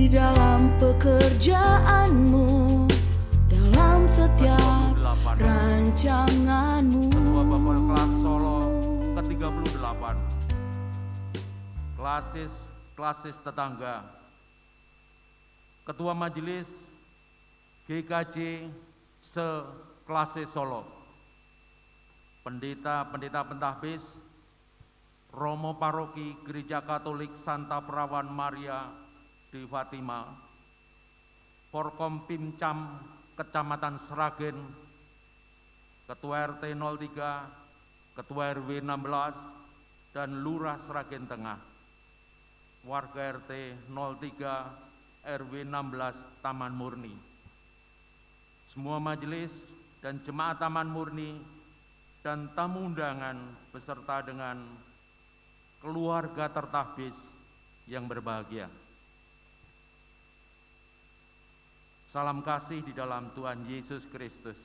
dalam pekerjaanmu, dalam setiap rancanganmu. Ketua Bapak Kelas Solo ke-38, klasis tetangga, Ketua Majelis GKJ se-klasis Solo, pendeta pentahbis, Romo Paroki Gereja Katolik Santa Perawan Maria di Fatima, Forkom Pimcam Kecamatan Sragen, Ketua RT 03, Ketua RW 16, dan Lurah Sragen Tengah, warga RT 03, RW 16 Taman Murni, semua majelis dan jemaat Taman Murni, dan tamu undangan beserta dengan keluarga tertahbis yang berbahagia. Salam kasih di dalam Tuhan Yesus Kristus.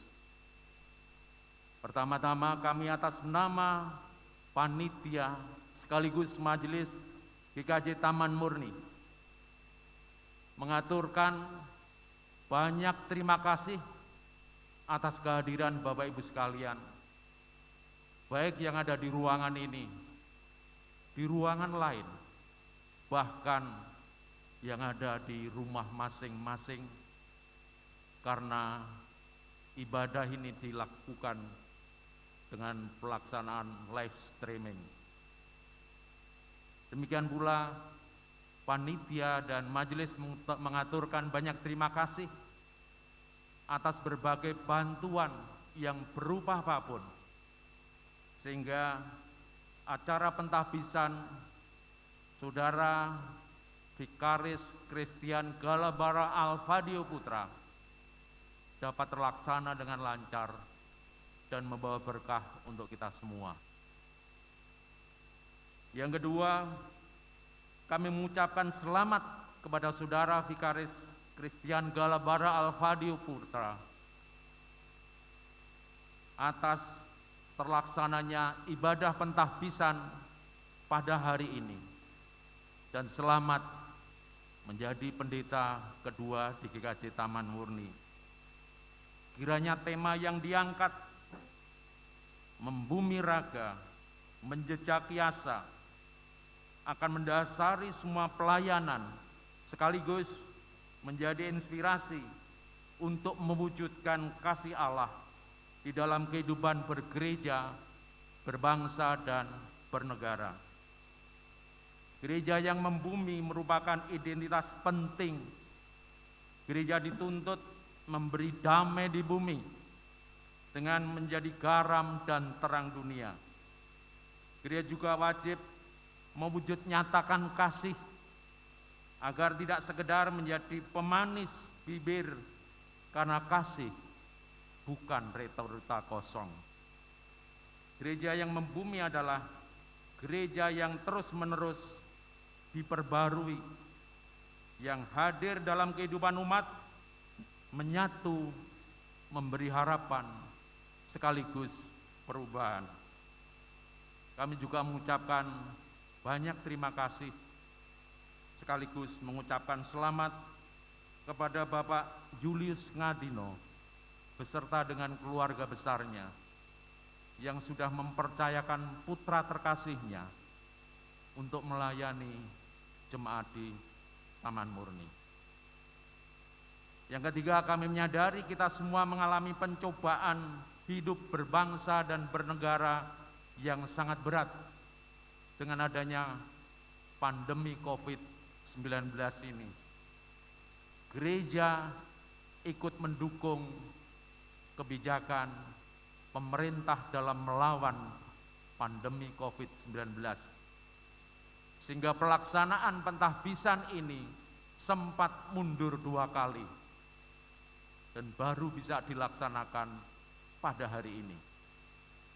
Pertama-tama kami atas nama panitia sekaligus majelis GKJ Taman Murni mengaturkan banyak terima kasih atas kehadiran Bapak Ibu sekalian, baik yang ada di ruangan ini, di ruangan lain, bahkan yang ada di rumah masing-masing, karena ibadah ini dilakukan dengan pelaksanaan live streaming. Demikian pula panitia dan majelis mengaturkan banyak terima kasih atas berbagai bantuan yang berupa apapun, sehingga acara pentahbisan Saudara Vikaris Christian Galabara Alvadio Putra dapat terlaksana dengan lancar dan membawa berkah untuk kita semua. Yang kedua, kami mengucapkan selamat kepada Saudara Vikaris Christian Galabara Alvadio Putra atas terlaksananya ibadah pentahbisan pada hari ini, dan selamat menjadi pendeta kedua di GKJ Taman Murni. Kiranya tema yang diangkat membumi raga, menjejaki asa, akan mendasari semua pelayanan sekaligus menjadi inspirasi untuk mewujudkan kasih Allah di dalam kehidupan bergereja, berbangsa, dan bernegara. Gereja yang membumi merupakan identitas penting. Gereja dituntut memberi damai di bumi dengan menjadi garam dan terang dunia. Gereja juga wajib mewujud nyatakan kasih agar tidak sekedar menjadi pemanis bibir, karena kasih bukan retorika kosong. Gereja yang membumi adalah gereja yang terus-menerus diperbarui, yang hadir dalam kehidupan umat, menyatu, memberi harapan, sekaligus perubahan. Kami juga mengucapkan banyak terima kasih, sekaligus mengucapkan selamat kepada Bapak Julius Ngadino beserta dengan keluarga besarnya yang sudah mempercayakan putra terkasihnya untuk melayani jemaat di Taman Murni. Yang ketiga, kami menyadari kita semua mengalami pencobaan hidup berbangsa dan bernegara yang sangat berat dengan adanya pandemi COVID-19 ini. Gereja ikut mendukung kebijakan pemerintah dalam melawan pandemi COVID-19, sehingga pelaksanaan pentahbisan ini sempat mundur 2 kali dan baru bisa dilaksanakan pada hari ini.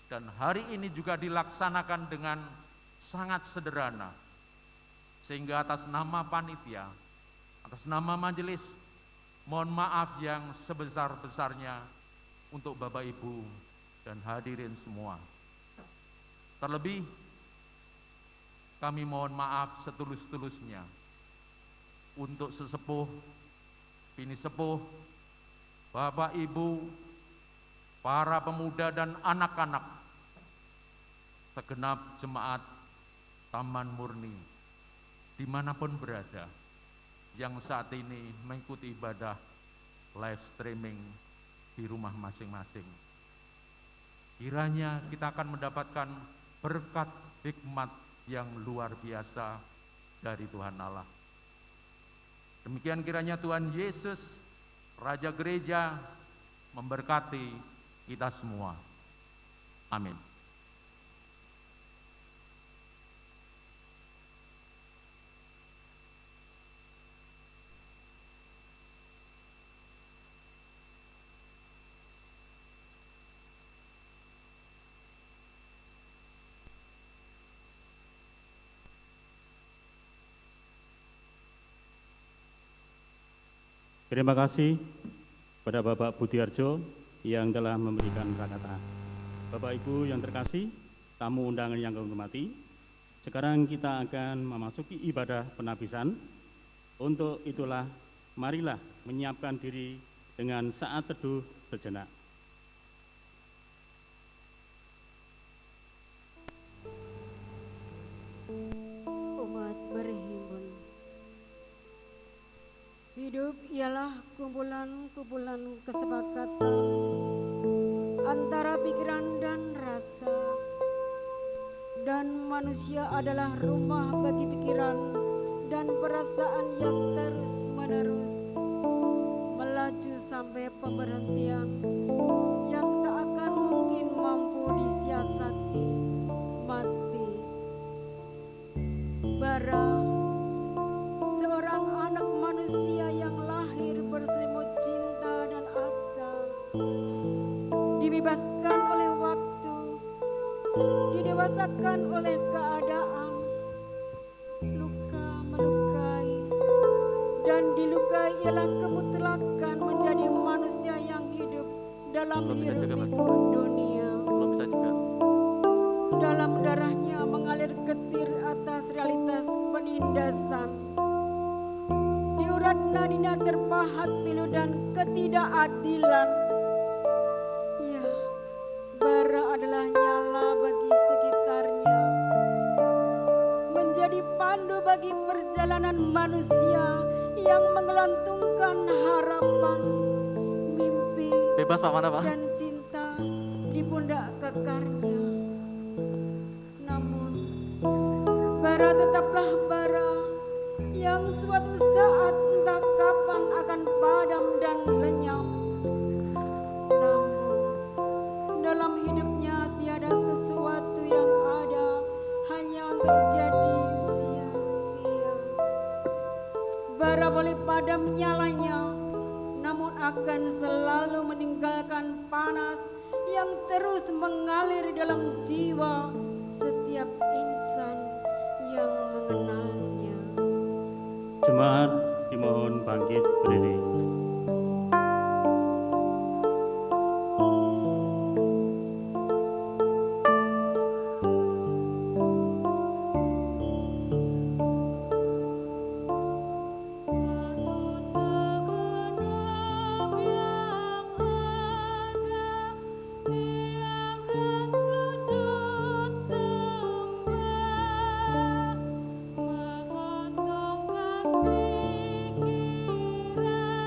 Dan hari ini juga dilaksanakan dengan sangat sederhana, sehingga atas nama panitia, atas nama majelis, mohon maaf yang sebesar-besarnya untuk Bapak Ibu dan hadirin semua. Terlebih kami mohon maaf setulus-tulusnya untuk sesepuh, bini sepuh, bapak ibu, para pemuda dan anak-anak, segenap jemaat Taman Murni, dimanapun berada, yang saat ini mengikuti ibadah live streaming di rumah masing-masing. Kiranya kita akan mendapatkan berkat hikmat yang luar biasa dari Tuhan Allah. Demikian kiranya Tuhan Yesus, Raja Gereja, memberkati kita semua. Amin. Terima kasih kepada Bapak Budiarjo yang telah memberikan kata-kata. Bapak Ibu yang terkasih, tamu undangan yang kami hormati, sekarang kita akan memasuki ibadah penabisan. Untuk itulah, marilah menyiapkan diri dengan saat teduh sejenak. Umat berhimpun. Hidup ialah kumpulan-kumpulan kesepakatan antara pikiran dan rasa, dan manusia adalah rumah bagi pikiran dan perasaan yang terus-menerus melaju sampai pemberhentian yang tak akan mungkin mampu disiasati, mati. Bara, seorang anak manusia yang lahir berselimut cinta dan asa, dibebaskan oleh waktu, didewasakan oleh keadaan, luka melukai, dan dilukai ialah kemutlakan menjadi manusia yang hidup dalam hiruk-pikuk dunia. Dalam darahnya mengalir getir atas realitas penindasan, diurat nadinya terpahat pilu dan ketidakadilan. Ya, bara adalah nyala bagi sekitarnya, menjadi pandu bagi perjalanan manusia yang mengelantungkan harapan, mimpi, Bebas Pak, mana Pak? dan cinta di pundak kekarnya. Namun, bara tetaplah bara yang suatu saat entah kapan akan padam dan lenyap. Namun, dalam hidupnya tiada sesuatu yang ada hanya untuk jadi sia-sia. Bara boleh padam nyalanya, namun akan selalu meninggalkan panas yang terus mengalir dalam jiwa setiap insan yang mengenalnya. Jemaat dimohon bangkit berdiri. Mengosongkan pikiran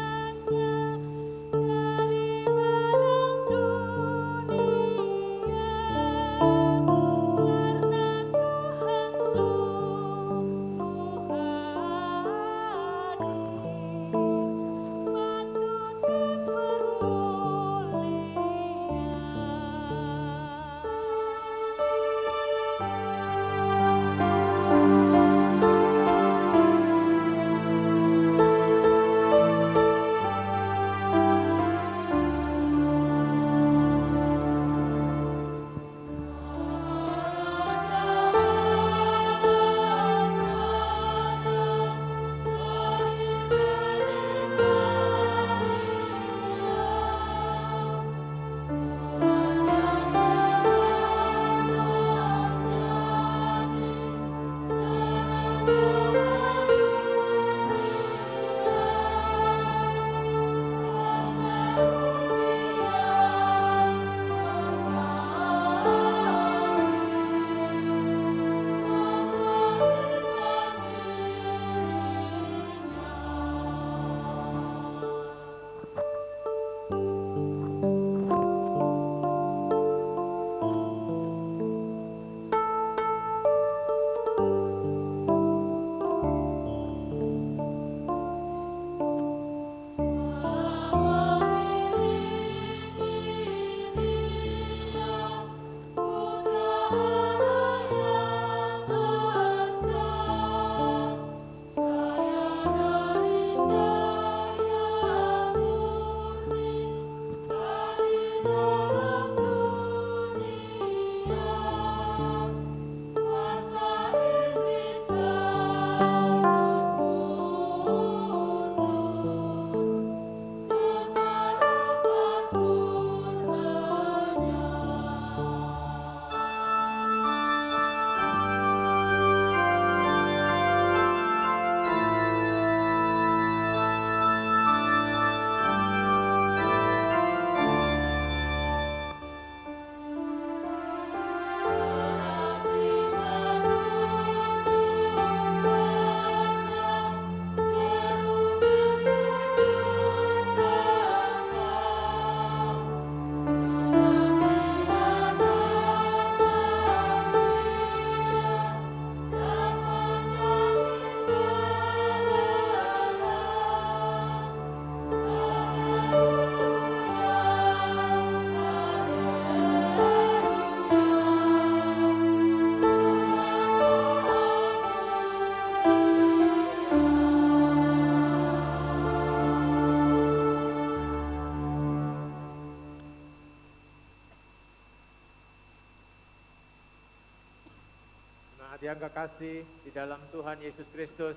Jemaat yang kekasih di dalam Tuhan Yesus Kristus,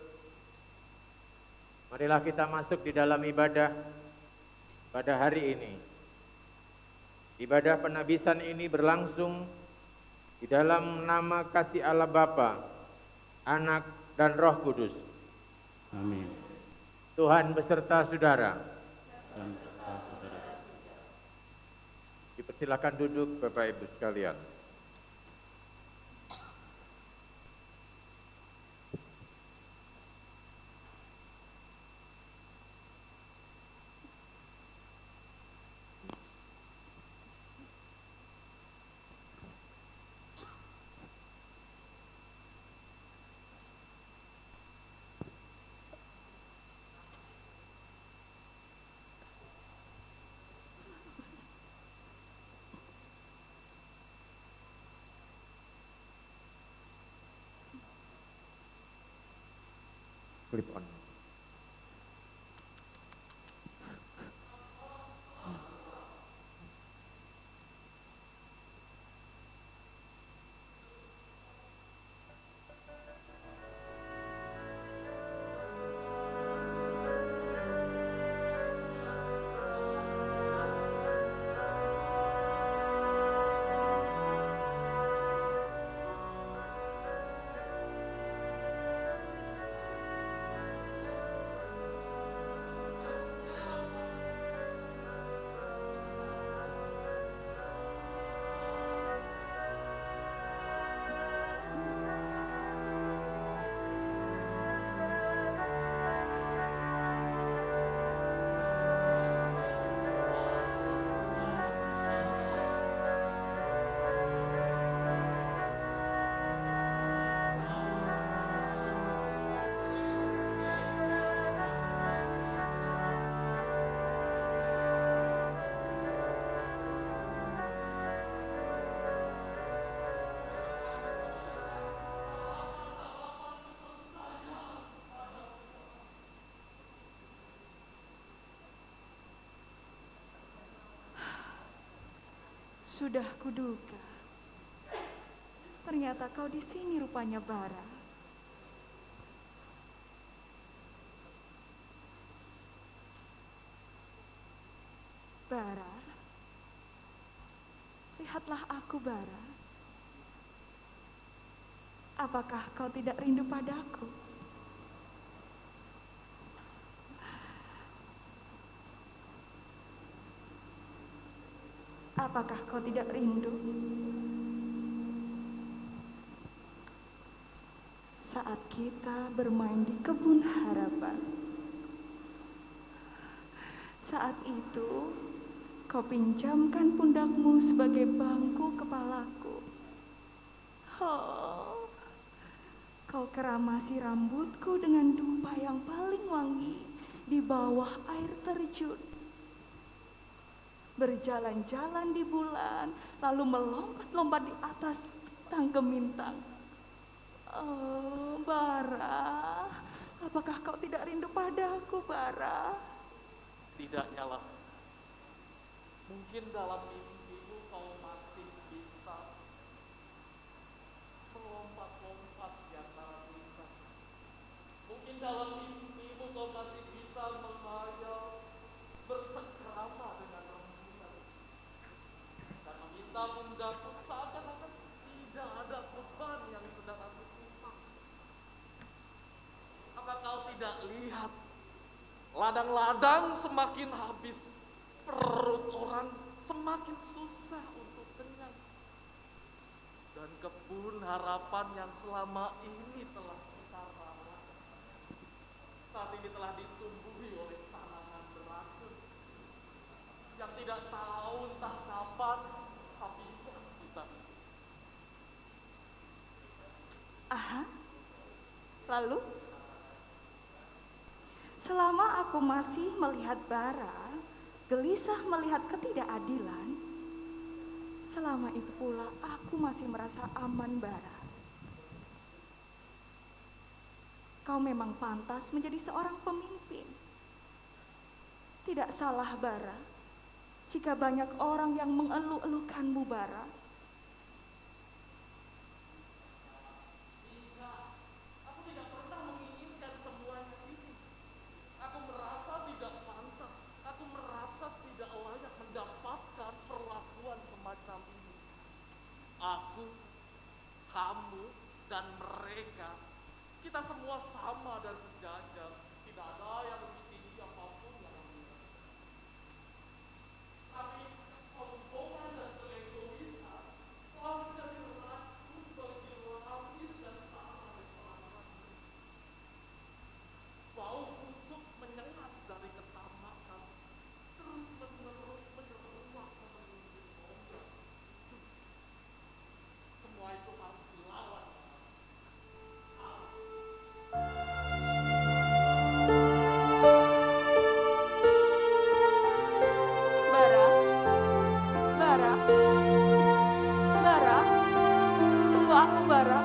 marilah kita masuk di dalam ibadah pada hari ini. Ibadah penabisan ini berlangsung di dalam nama kasih Allah Bapa, Anak, dan Roh Kudus. Amin. Tuhan beserta saudara. Dan saudara. Dipersilakan duduk Bapak Ibu sekalian. Clip on. Sudah kuduga. Ternyata kau di sini rupanya, Bara. Bara, lihatlah aku, Bara. Apakah kau tidak rindu padaku? Apakah kau tidak rindu saat kita bermain di kebun harapan? Saat itu kau pinjamkan pundakmu sebagai bangku kepalaku. Oh, kau keramasi rambutku dengan dupa yang paling wangi di bawah air terjun. Berjalan-jalan di bulan, lalu melompat-lompat di atas bintang gemintang. Oh, Bara, apakah kau tidak rindu padaku, Bara? Tidak, Nyala. Mungkin dalam mimpimu kau masih bisa melompat-lompat di antara bintang. Mungkin dalam mimpimu kau masih bisa menghayal bercengkrama dengan rembulan dan meminta pundaku seakan-akan tidak ada beban yang sedang aku timpa. Apa kau tidak lihat ladang-ladang semakin habis, perut orang semakin susah untuk kenyang, dan kebun harapan yang selama ini telah kita rawat saat ini telah ditumbuhi oleh tanaman beracun yang tidak tahu entah kapan habisnya kita. Aha, lalu? Selama aku masih melihat Bara, gelisah melihat ketidakadilan, selama itu pula aku masih merasa aman, Bara. Kau memang pantas menjadi seorang pemimpin. Tidak salah, Bara, jika banyak orang yang mengeluh-elukanmu, Bara. kamu dan mereka, kita semua sama dan sejajar. Tidak ada yang lebih tinggi apapun yang namanya. Tapi kesombongan dan keegoisan telah menjadi racun bagi langit dan tanah dan orang-orang. Bau busuk menyengat dari ketamakan, terus menerus menyeruak memenuhi rongga. Semua itu harus dilawan. Bara, Bara, Bara, tunggu aku, Bara.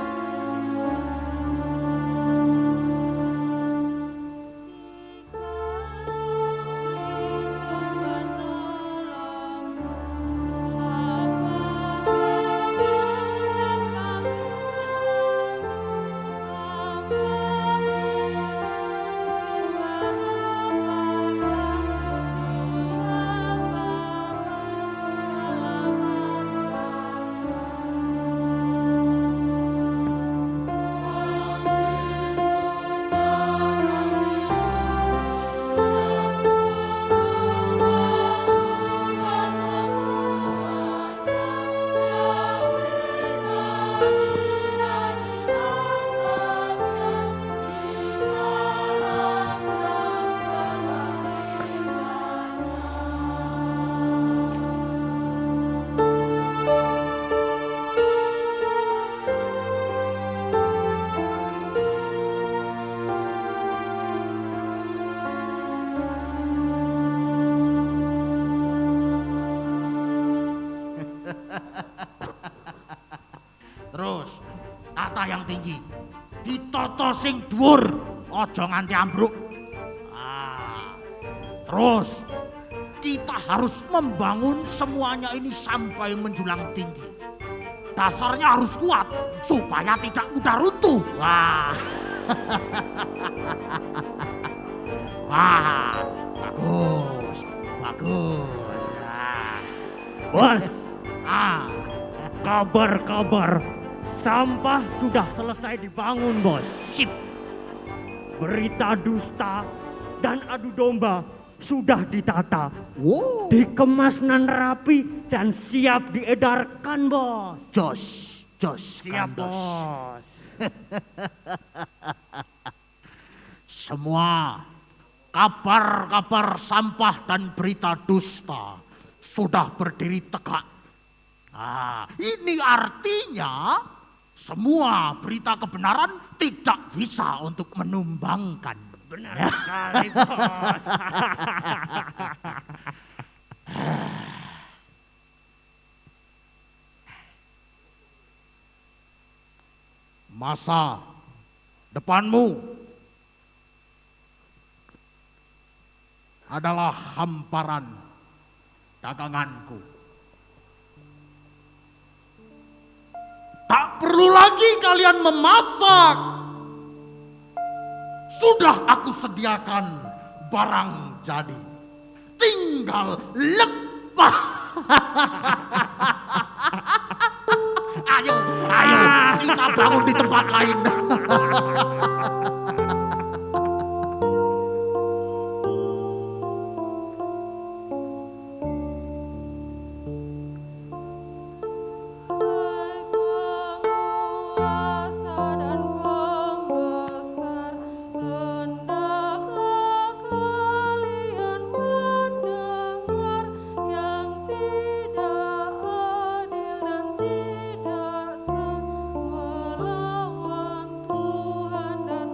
Terus tata yang tinggi, ditoto sing dhuwur, aja nganti ambruk. Terus kita harus membangun semuanya ini sampai menjulang tinggi. Dasarnya harus kuat supaya tidak mudah runtuh. Wah, bagus, bagus. Bos, kabar-kabar sampah sudah selesai dibangun, bos. Sip. Berita dusta dan adu domba sudah ditata, Wow. dikemas nan rapi dan siap diedarkan, bos. Jos, Siap, Kandos. bos. Semua kabar-kabar sampah dan berita dusta sudah berdiri tegak. Ini artinya semua berita kebenaran tidak bisa untuk menumbangkan. Benar sekali, bos. Masa depanmu adalah hamparan daganganku. Tak perlu lagi kalian memasak. Sudah aku sediakan barang jadi. Tinggal lepah. Ayo, kita bangun di tempat lain. Melawan Tuhan dan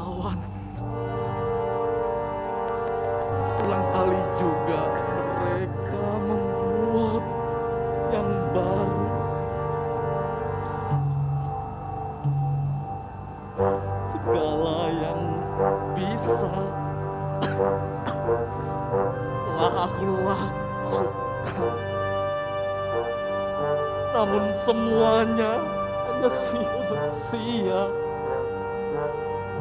kawan. Ulang kali juga mereka membuat yang baru. Segala yang bisa telah aku lakukan, namun semuanya hanya sia-sia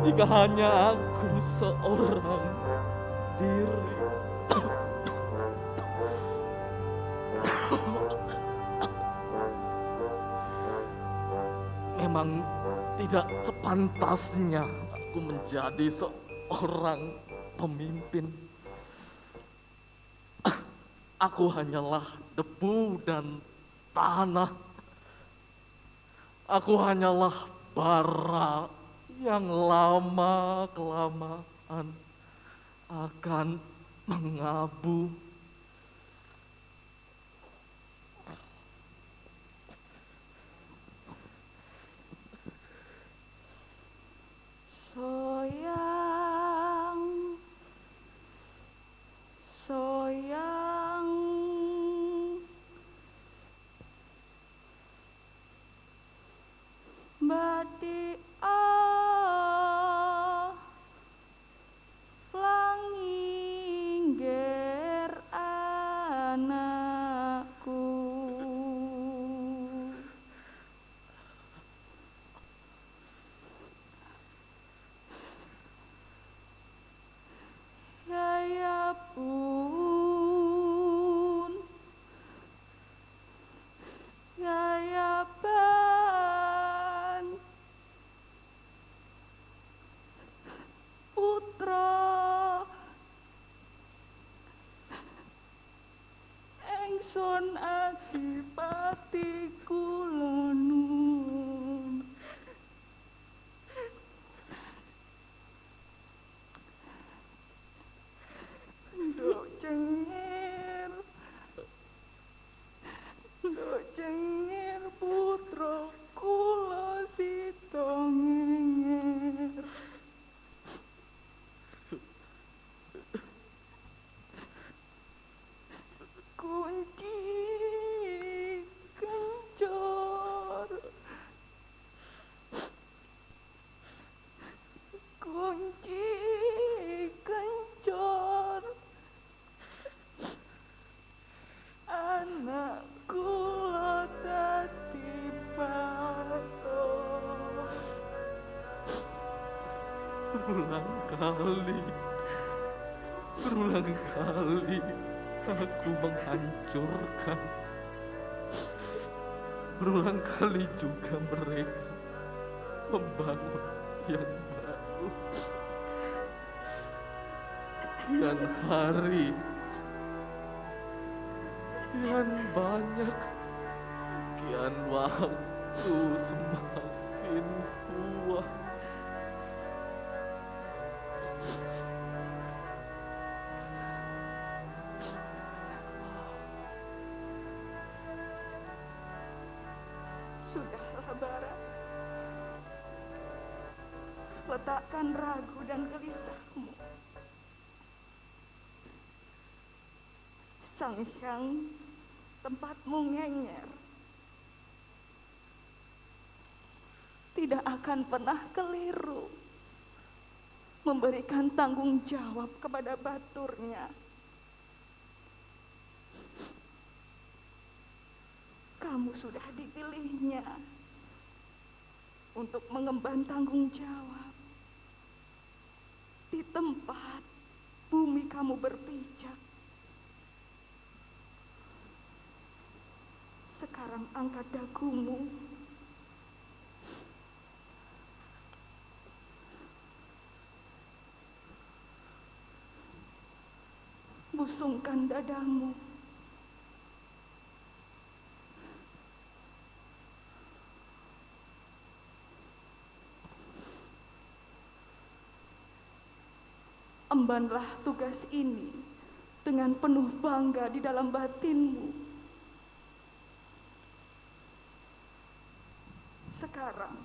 jika hanya aku seorang diri. Memang tidak sepantasnya aku menjadi seorang pemimpin. Aku hanyalah debu dan tanah. Aku hanyalah bara yang lama-kelamaan akan mengabu. Soyang, soyang, badi langingger anakku. Ya pun, ya ban, putra engson adipati kula nuwun. Nduk cengir, nduk cengir putra kula sida ngenger. Kunci kencor, kunci kencor, anak kula dadi batok. Berulang kali aku menghancurkan. Berulang kali juga mereka membangun yang baru. Dan hari kian banyak, kian waktu semakin kuat. Sudahlah Bara, letakkan ragu dan gelisahmu. Sang Hyang tempatmu ngenger tidak akan pernah keliru memberikan tanggung jawab kepada baturnya. Kamu sudah dipilihnya untuk mengemban tanggung jawab di tempat bumi kamu berpijak. Sekarang angkat dagumu, busungkan dadamu. Embanlah tugas ini dengan penuh bangga di dalam batinmu. Sekarang,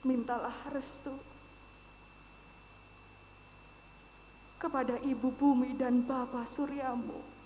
mintalah restu kepada Ibu Bumi dan Bapa Suryamu.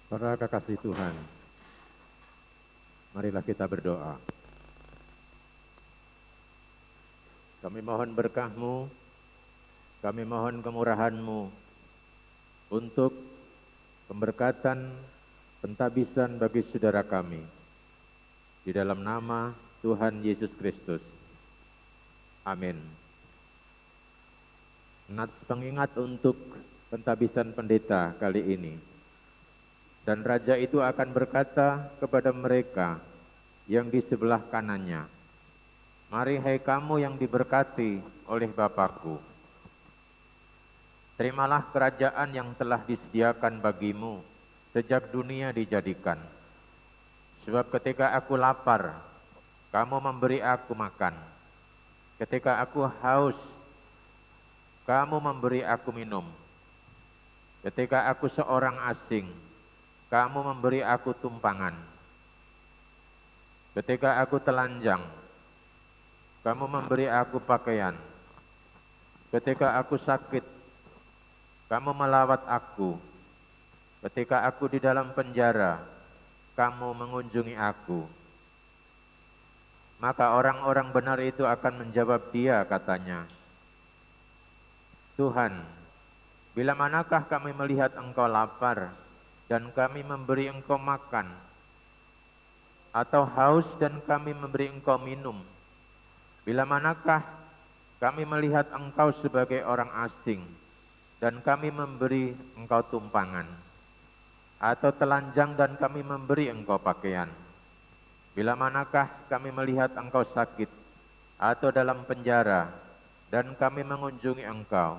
Para kekasih Tuhan, marilah kita berdoa. Kami mohon berkah-Mu, kami mohon kemurahan-Mu untuk pemberkatan, pentabisan bagi saudara kami. Di dalam nama Tuhan Yesus Kristus. Amin. Nats pengingat untuk pentabisan pendeta kali ini. Dan raja itu akan berkata kepada mereka yang di sebelah kanannya, "Mari hai kamu yang diberkati oleh Bapakku. Terimalah kerajaan yang telah disediakan bagimu sejak dunia dijadikan. Sebab ketika aku lapar, kamu memberi aku makan. Ketika aku haus, kamu memberi aku minum. Ketika aku seorang asing, kamu memberi aku tumpangan. Ketika aku telanjang, kamu memberi aku pakaian. Ketika aku sakit, kamu melawat aku. Ketika aku di dalam penjara, kamu mengunjungi aku." Maka orang-orang benar itu akan menjawab dia, katanya, "Tuhan, bila manakah kami melihat Engkau lapar dan kami memberi Engkau makan, atau haus dan kami memberi Engkau minum? Bila manakah kami melihat Engkau sebagai orang asing dan kami memberi Engkau tumpangan, atau telanjang dan kami memberi Engkau pakaian? Bila manakah kami melihat Engkau sakit atau dalam penjara dan kami mengunjungi Engkau?"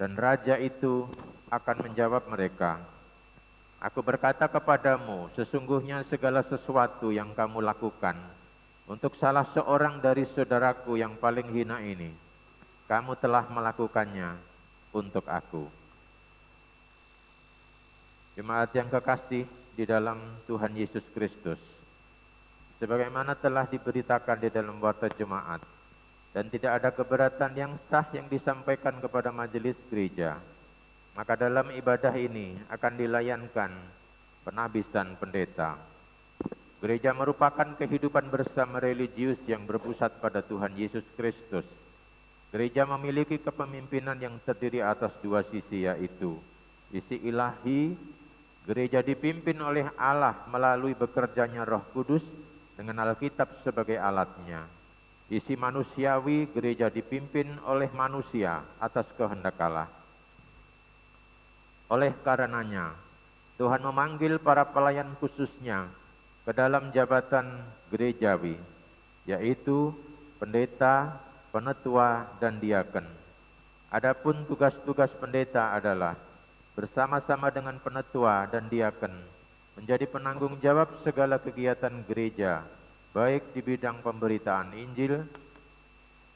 Dan raja itu akan menjawab mereka, "Aku berkata kepadamu, sesungguhnya segala sesuatu yang kamu lakukan untuk salah seorang dari saudaraku yang paling hina ini, kamu telah melakukannya untuk aku." Jemaat yang kekasih di dalam Tuhan Yesus Kristus, sebagaimana telah diberitakan di dalam warta jemaat, dan tidak ada keberatan yang sah yang disampaikan kepada majelis gereja, maka dalam ibadah ini akan dilayankan penabisan pendeta. Gereja merupakan kehidupan bersama religius yang berpusat pada Tuhan Yesus Kristus. Gereja memiliki kepemimpinan yang terdiri atas dua sisi, yaitu sisi ilahi. Gereja dipimpin oleh Allah melalui bekerjanya Roh Kudus dengan Alkitab sebagai alatnya. Sisi manusiawi, gereja dipimpin oleh manusia atas kehendak Allah. Oleh karenanya, Tuhan memanggil para pelayan khususnya ke dalam jabatan gerejawi, yaitu pendeta, penetua, dan diaken. Adapun tugas-tugas pendeta adalah bersama-sama dengan penetua dan diaken menjadi penanggung jawab segala kegiatan gereja, baik di bidang pemberitaan Injil,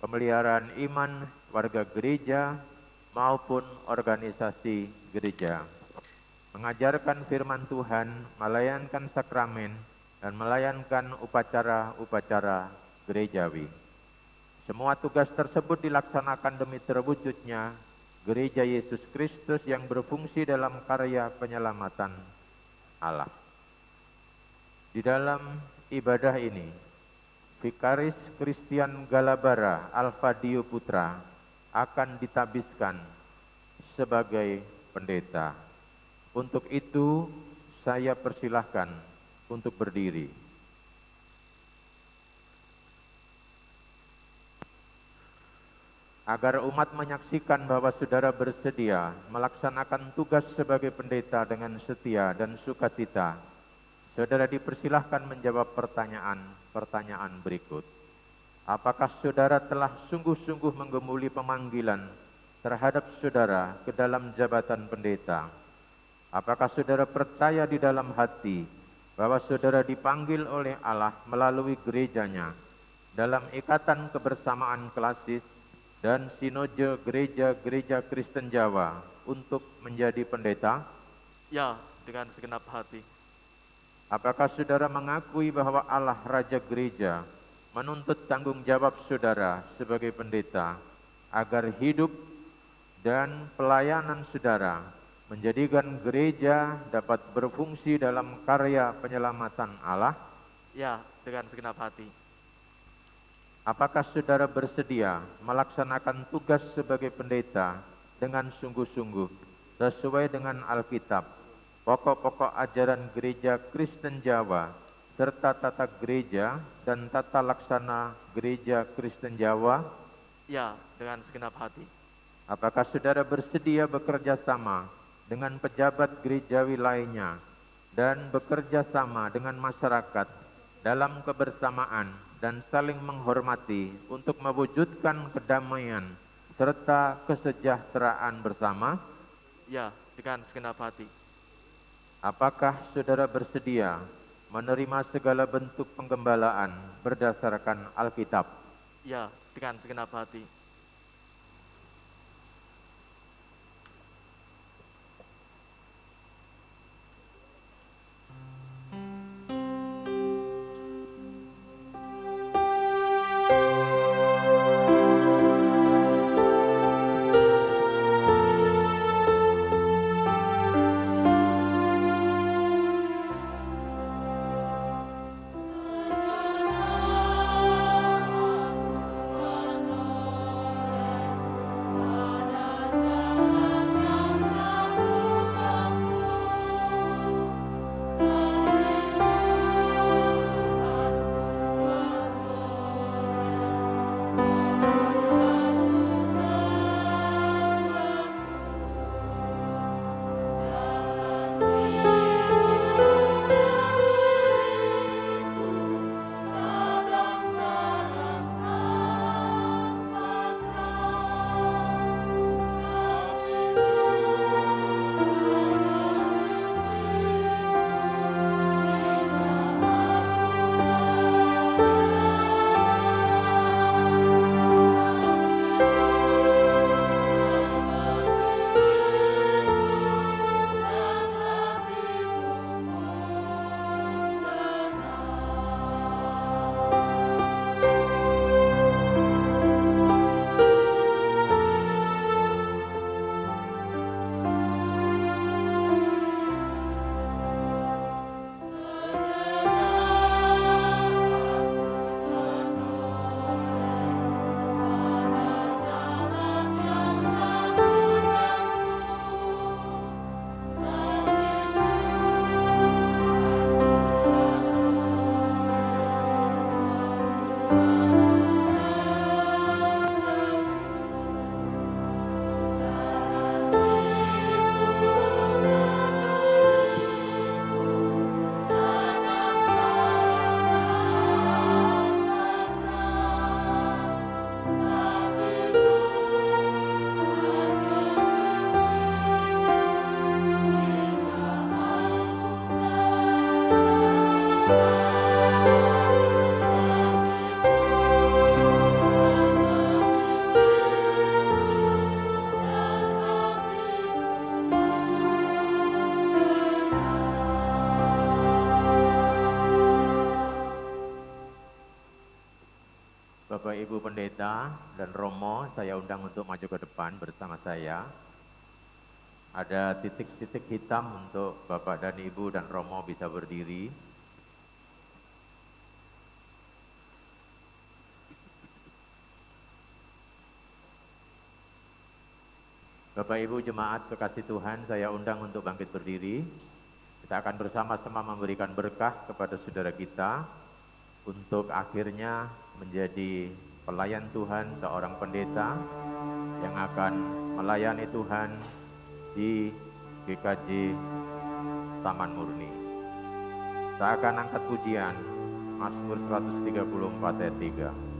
pemeliharaan iman warga gereja, maupun organisasi gereja, mengajarkan firman Tuhan, melayankan sakramen, dan melayankan upacara-upacara gerejawi. Semua tugas tersebut dilaksanakan demi terwujudnya Gereja Yesus Kristus yang berfungsi dalam karya penyelamatan Allah. Di dalam ibadah ini, Vikaris Christian Galabara Alfadio Putra akan ditabiskan sebagai pendeta. Untuk itu, saya persilahkan untuk berdiri. Agar umat menyaksikan bahwa saudara bersedia melaksanakan tugas sebagai pendeta dengan setia dan sukacita, saudara dipersilahkan menjawab pertanyaan berikut. Apakah saudara telah sungguh-sungguh menggemuli pemanggilan terhadap saudara ke dalam jabatan pendeta? Apakah saudara percaya di dalam hati bahwa saudara dipanggil oleh Allah melalui gerejanya dalam ikatan kebersamaan klasis dan sinode gereja-gereja Kristen Jawa untuk menjadi pendeta? Ya, dengan segenap hati. Apakah saudara mengakui bahwa Allah Raja Gereja menuntut tanggung jawab saudara sebagai pendeta agar hidup dan pelayanan saudara menjadikan gereja dapat berfungsi dalam karya penyelamatan Allah? Ya, dengan segenap hati. Apakah saudara bersedia melaksanakan tugas sebagai pendeta dengan sungguh-sungguh sesuai dengan Alkitab, pokok-pokok ajaran gereja Kristen Jawa, serta tata gereja dan tata laksana gereja Kristen Jawa? Ya, dengan segenap hati. Apakah saudara bersedia bekerja sama dengan pejabat gerejawi lainnya dan bekerja sama dengan masyarakat dalam kebersamaan dan saling menghormati untuk mewujudkan kedamaian serta kesejahteraan bersama? Ya, dengan segenap hati. Apakah saudara bersedia menerima segala bentuk penggembalaan berdasarkan Alkitab? Ya, dengan segenap hati. Bapak Ibu Pendeta dan Romo, saya undang untuk maju ke depan bersama saya. Ada titik-titik hitam untuk Bapak dan Ibu dan Romo bisa berdiri. Bapak Ibu jemaat kekasih Tuhan, saya undang untuk bangkit berdiri. Kita akan bersama-sama memberikan berkah kepada saudara kita untuk akhirnya menjadi pelayan Tuhan, seorang pendeta yang akan melayani Tuhan di GKJ Taman Murni. Saya akan angkat pujian Mazmur 134 ayat 3.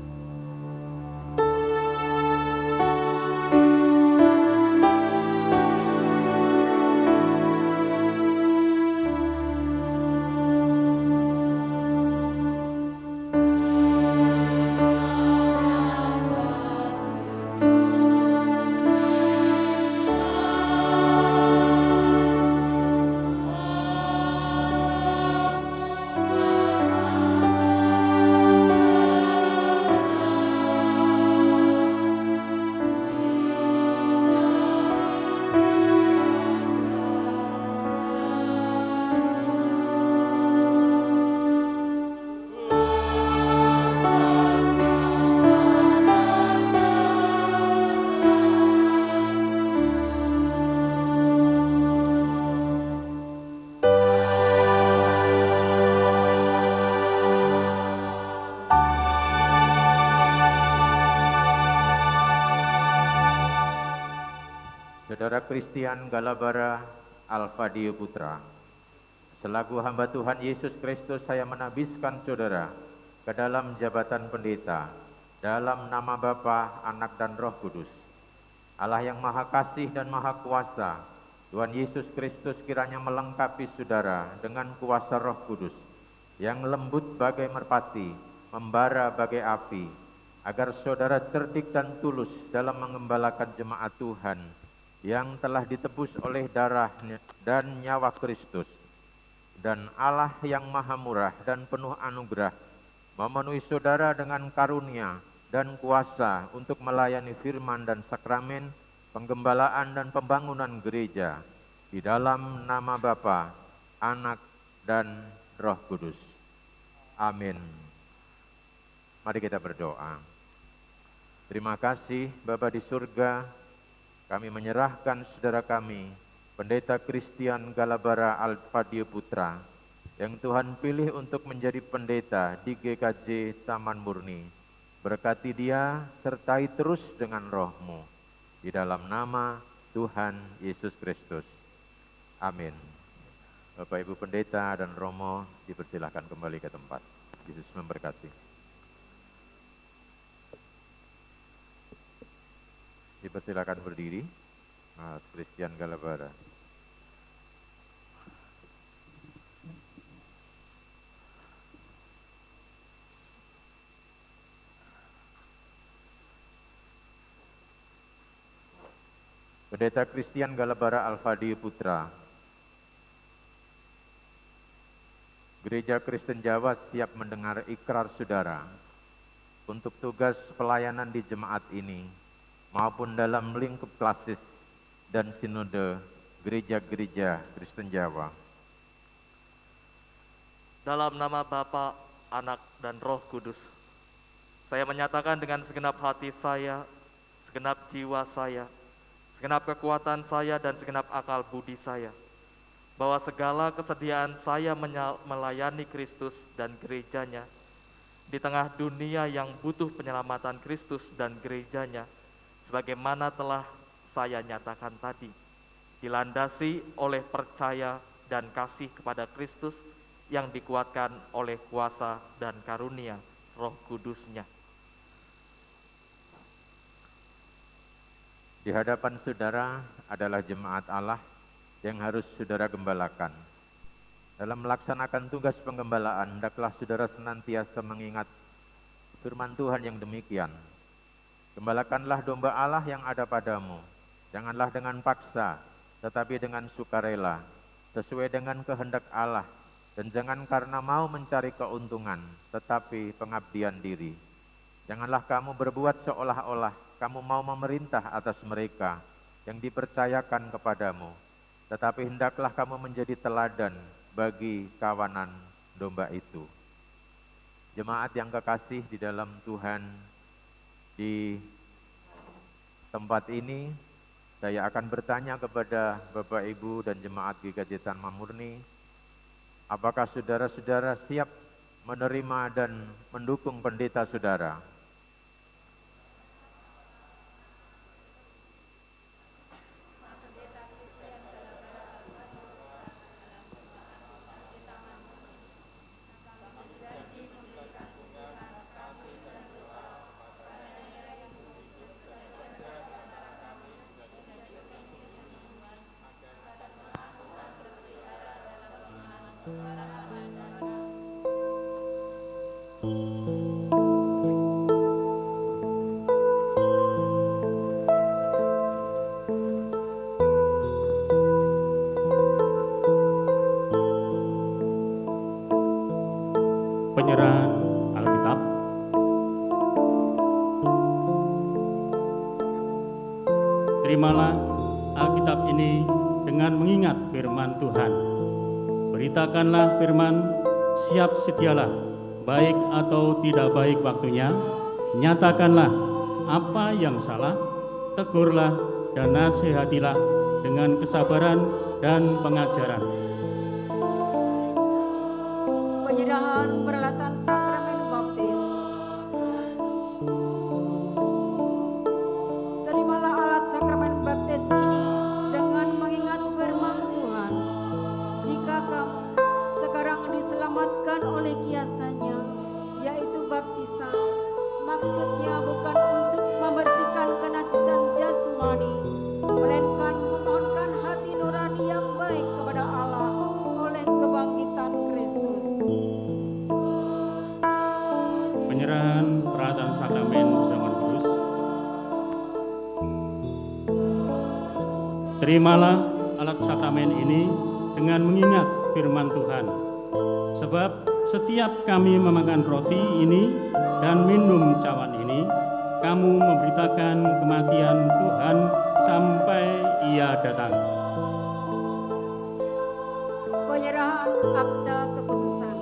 Saudara Christian Galabara Alfadio Putra, selaku hamba Tuhan Yesus Kristus, saya menabiskan saudara ke dalam jabatan pendeta dalam nama Bapa, Anak, dan Roh Kudus. Allah yang Maha Kasih dan Maha Kuasa, Tuhan Yesus Kristus kiranya melengkapi saudara dengan kuasa Roh Kudus yang lembut bagai merpati, membara bagai api, agar saudara cerdik dan tulus dalam mengembalakan jemaat Tuhan yang telah ditebus oleh darah dan nyawa Kristus. Dan Allah yang Maha Murah dan penuh anugerah memenuhi saudara dengan karunia dan kuasa untuk melayani firman dan sakramen, penggembalaan dan pembangunan gereja di dalam nama Bapa, Anak, dan Roh Kudus. Amin. Mari kita berdoa. Terima kasih Bapa di surga, kami menyerahkan saudara kami, Pendeta Christian Galabara Alfadio Putra, yang Tuhan pilih untuk menjadi pendeta di GKJ Taman Murni. Berkati dia, sertai terus dengan roh-Mu. Di dalam nama Tuhan Yesus Kristus. Amin. Bapak Ibu Pendeta dan Romo dipersilakan kembali ke tempat. Yesus memberkati. Dipersilakan berdiri, Mas Christian Galabara. Pendeta Christian Galabara Alfadio Putra, Gereja Kristen Jawa siap mendengar ikrar saudara untuk tugas pelayanan di jemaat ini maupun dalam lingkup klasis dan sinode gereja-gereja Kristen Jawa. Dalam nama Bapa, Anak, dan Roh Kudus, saya menyatakan dengan segenap hati saya, segenap jiwa saya, segenap kekuatan saya, dan segenap akal budi saya, bahwa segala kesediaan saya melayani Kristus dan gerejanya di tengah dunia yang butuh penyelamatan Kristus dan gerejanya, sebagaimana telah saya nyatakan tadi, dilandasi oleh percaya dan kasih kepada Kristus yang dikuatkan oleh kuasa dan karunia Roh Kudus-Nya. Di hadapan saudara adalah jemaat Allah yang harus saudara gembalakan. Dalam melaksanakan tugas penggembalaan, hendaklah saudara senantiasa mengingat firman Tuhan yang demikian. Gembalakanlah domba Allah yang ada padamu, janganlah dengan paksa, tetapi dengan sukarela, sesuai dengan kehendak Allah, dan jangan karena mau mencari keuntungan, tetapi pengabdian diri. Janganlah kamu berbuat seolah-olah kamu mau memerintah atas mereka yang dipercayakan kepadamu, tetapi hendaklah kamu menjadi teladan bagi kawanan domba itu. Jemaat yang kekasih di dalam Tuhan, di tempat ini saya akan bertanya kepada Bapak Ibu dan jemaat GKJ Taman Murni, apakah saudara-saudara siap menerima dan mendukung pendeta saudara? Penyerahan Alkitab. Terimalah Alkitab ini dengan mengingat firman Tuhan. Beritakanlah firman, siap sedialah, baik atau tidak baik waktunya. Nyatakanlah apa yang salah, tegurlah dan nasihatilah dengan kesabaran dan pengajaran. Penyerahan peralatan sakramen baptis. Terimalah alat sakramen baptis ini diselamatkan oleh kiasannya, yaitu baptisan. Maksudnya bukan untuk membersihkan kenajisan jasmani, melainkan memohonkan hati nurani yang baik kepada Allah oleh kebangkitan Kristus. Penyerahan peralatan sakramen zaman kudus. Terimalah alat sakramen ini dengan mengingat firman Tuhan. Sebab setiap kami memakan roti ini dan minum cawan ini, kamu memberitakan kematian Tuhan sampai Ia datang. Penyerahan akta keputusan.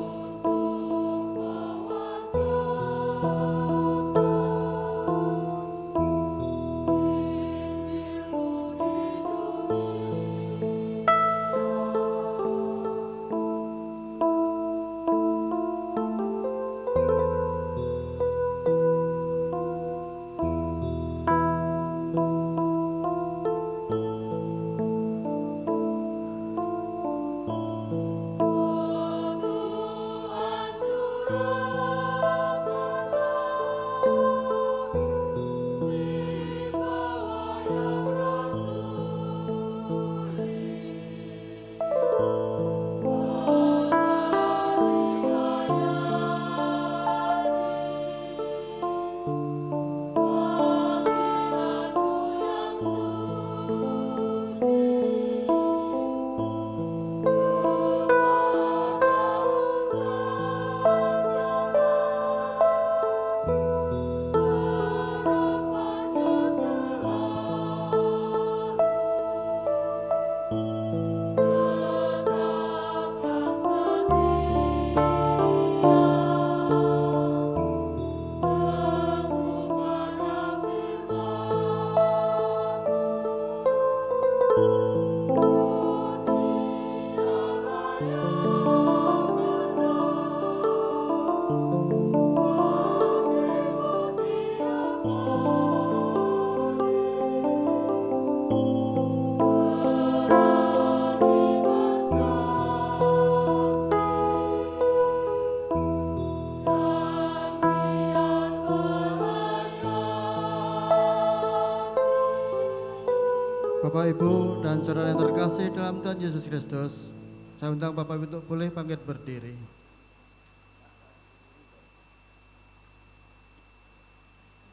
Bapak, Ibu, dan saudara yang terkasih dalam Tuhan Yesus Kristus, saya undang Bapak Ibu untuk boleh bangkit berdiri.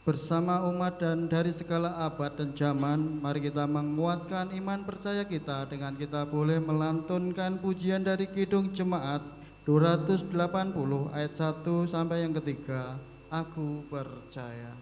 Bersama umat dan dari segala abad dan zaman, mari kita menguatkan iman percaya kita dengan kita boleh melantunkan pujian dari Kidung Jemaat 280 ayat 1 sampai yang ketiga, Aku Percaya.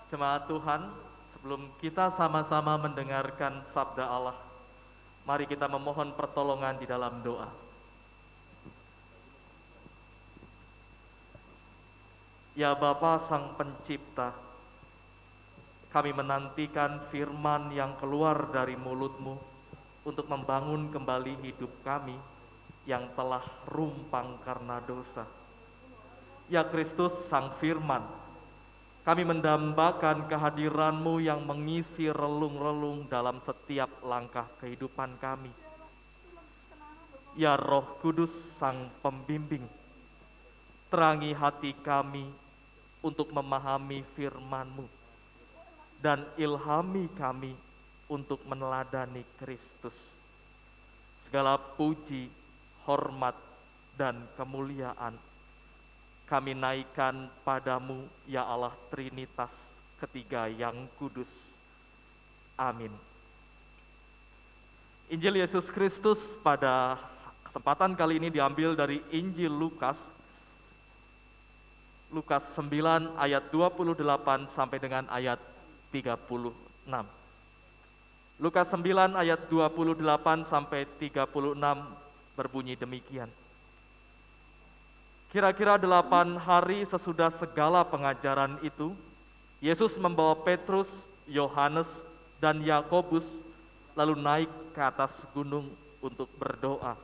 Jemaat Tuhan, sebelum kita sama-sama mendengarkan sabda Allah, mari kita memohon pertolongan di dalam doa. Ya Bapa Sang Pencipta, kami menantikan firman yang keluar dari mulut-Mu untuk membangun kembali hidup kami yang telah rumpang karena dosa. Ya Kristus Sang Firman, kami mendambakan kehadiran-Mu yang mengisi relung-relung dalam setiap langkah kehidupan kami. Ya Roh Kudus Sang Pembimbing, terangi hati kami untuk memahami firman-Mu, dan ilhami kami untuk meneladani Kristus. Segala puji, hormat, dan kemuliaan kami naikkan padamu, ya Allah Trinitas ketiga yang kudus. Amin. Injil Yesus Kristus pada kesempatan kali ini diambil dari Injil Lukas 9 ayat 28 sampai dengan ayat 36. Lukas 9 ayat 28 sampai 36 berbunyi demikian. Kira-kira 8 hari sesudah segala pengajaran itu, Yesus membawa Petrus, Yohanes, dan Yakobus lalu naik ke atas gunung untuk berdoa.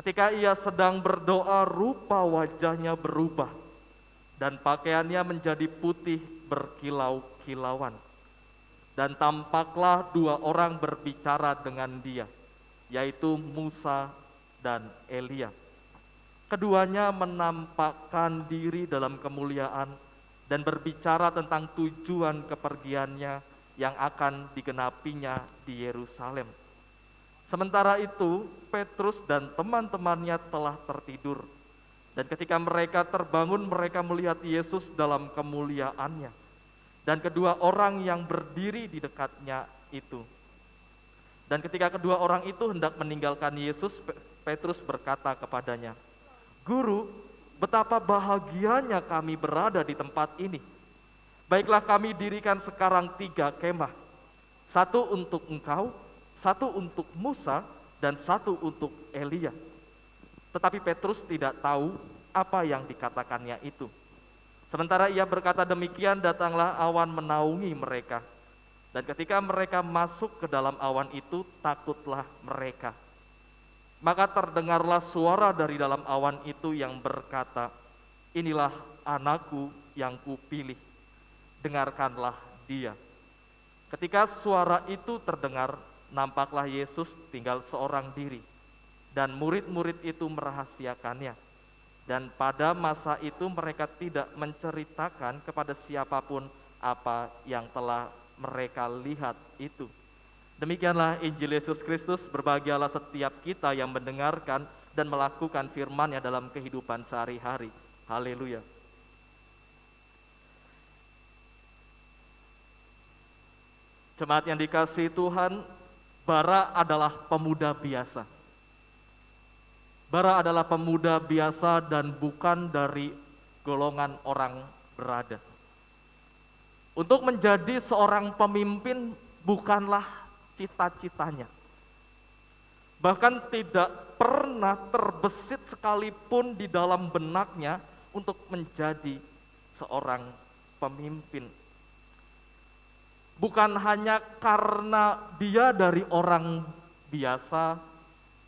Ketika ia sedang berdoa, rupa wajahnya berubah dan pakaiannya menjadi putih berkilau-kilauan. Dan tampaklah 2 orang berbicara dengan dia, yaitu Musa dan Elia. Keduanya menampakkan diri dalam kemuliaan dan berbicara tentang tujuan kepergiannya yang akan digenapinya di Yerusalem. Sementara itu, Petrus dan teman-temannya telah tertidur. Dan ketika mereka terbangun, mereka melihat Yesus dalam kemuliaannya. Dan kedua orang yang berdiri di dekatnya itu. Dan ketika kedua orang itu hendak meninggalkan Yesus, Petrus berkata kepadanya, "Guru, betapa bahagianya kami berada di tempat ini. Baiklah kami dirikan sekarang 3 kemah. 1 untuk engkau, 1 untuk Musa, dan 1 untuk Elia." Tetapi Petrus tidak tahu apa yang dikatakannya itu. Sementara ia berkata demikian, datanglah awan menaungi mereka. Dan ketika mereka masuk ke dalam awan itu, takutlah mereka. Maka terdengarlah suara dari dalam awan itu yang berkata, "Inilah anakku yang kupilih, dengarkanlah dia." Ketika suara itu terdengar, nampaklah Yesus tinggal seorang diri, dan murid-murid itu merahasiakannya. Dan pada masa itu mereka tidak menceritakan kepada siapapun apa yang telah mereka lihat itu. Demikianlah Injil Yesus Kristus. Berbahagialah setiap kita yang mendengarkan dan melakukan firman-Nya dalam kehidupan sehari-hari. Haleluya. Jemaat yang dikasihi Tuhan, Bara adalah pemuda biasa. Bara adalah pemuda biasa dan bukan dari golongan orang berada. Untuk menjadi seorang pemimpin bukanlah cita-citanya. Bahkan tidak pernah terbesit sekalipun di dalam benaknya untuk menjadi seorang pemimpin. Bukan hanya karena dia dari orang biasa,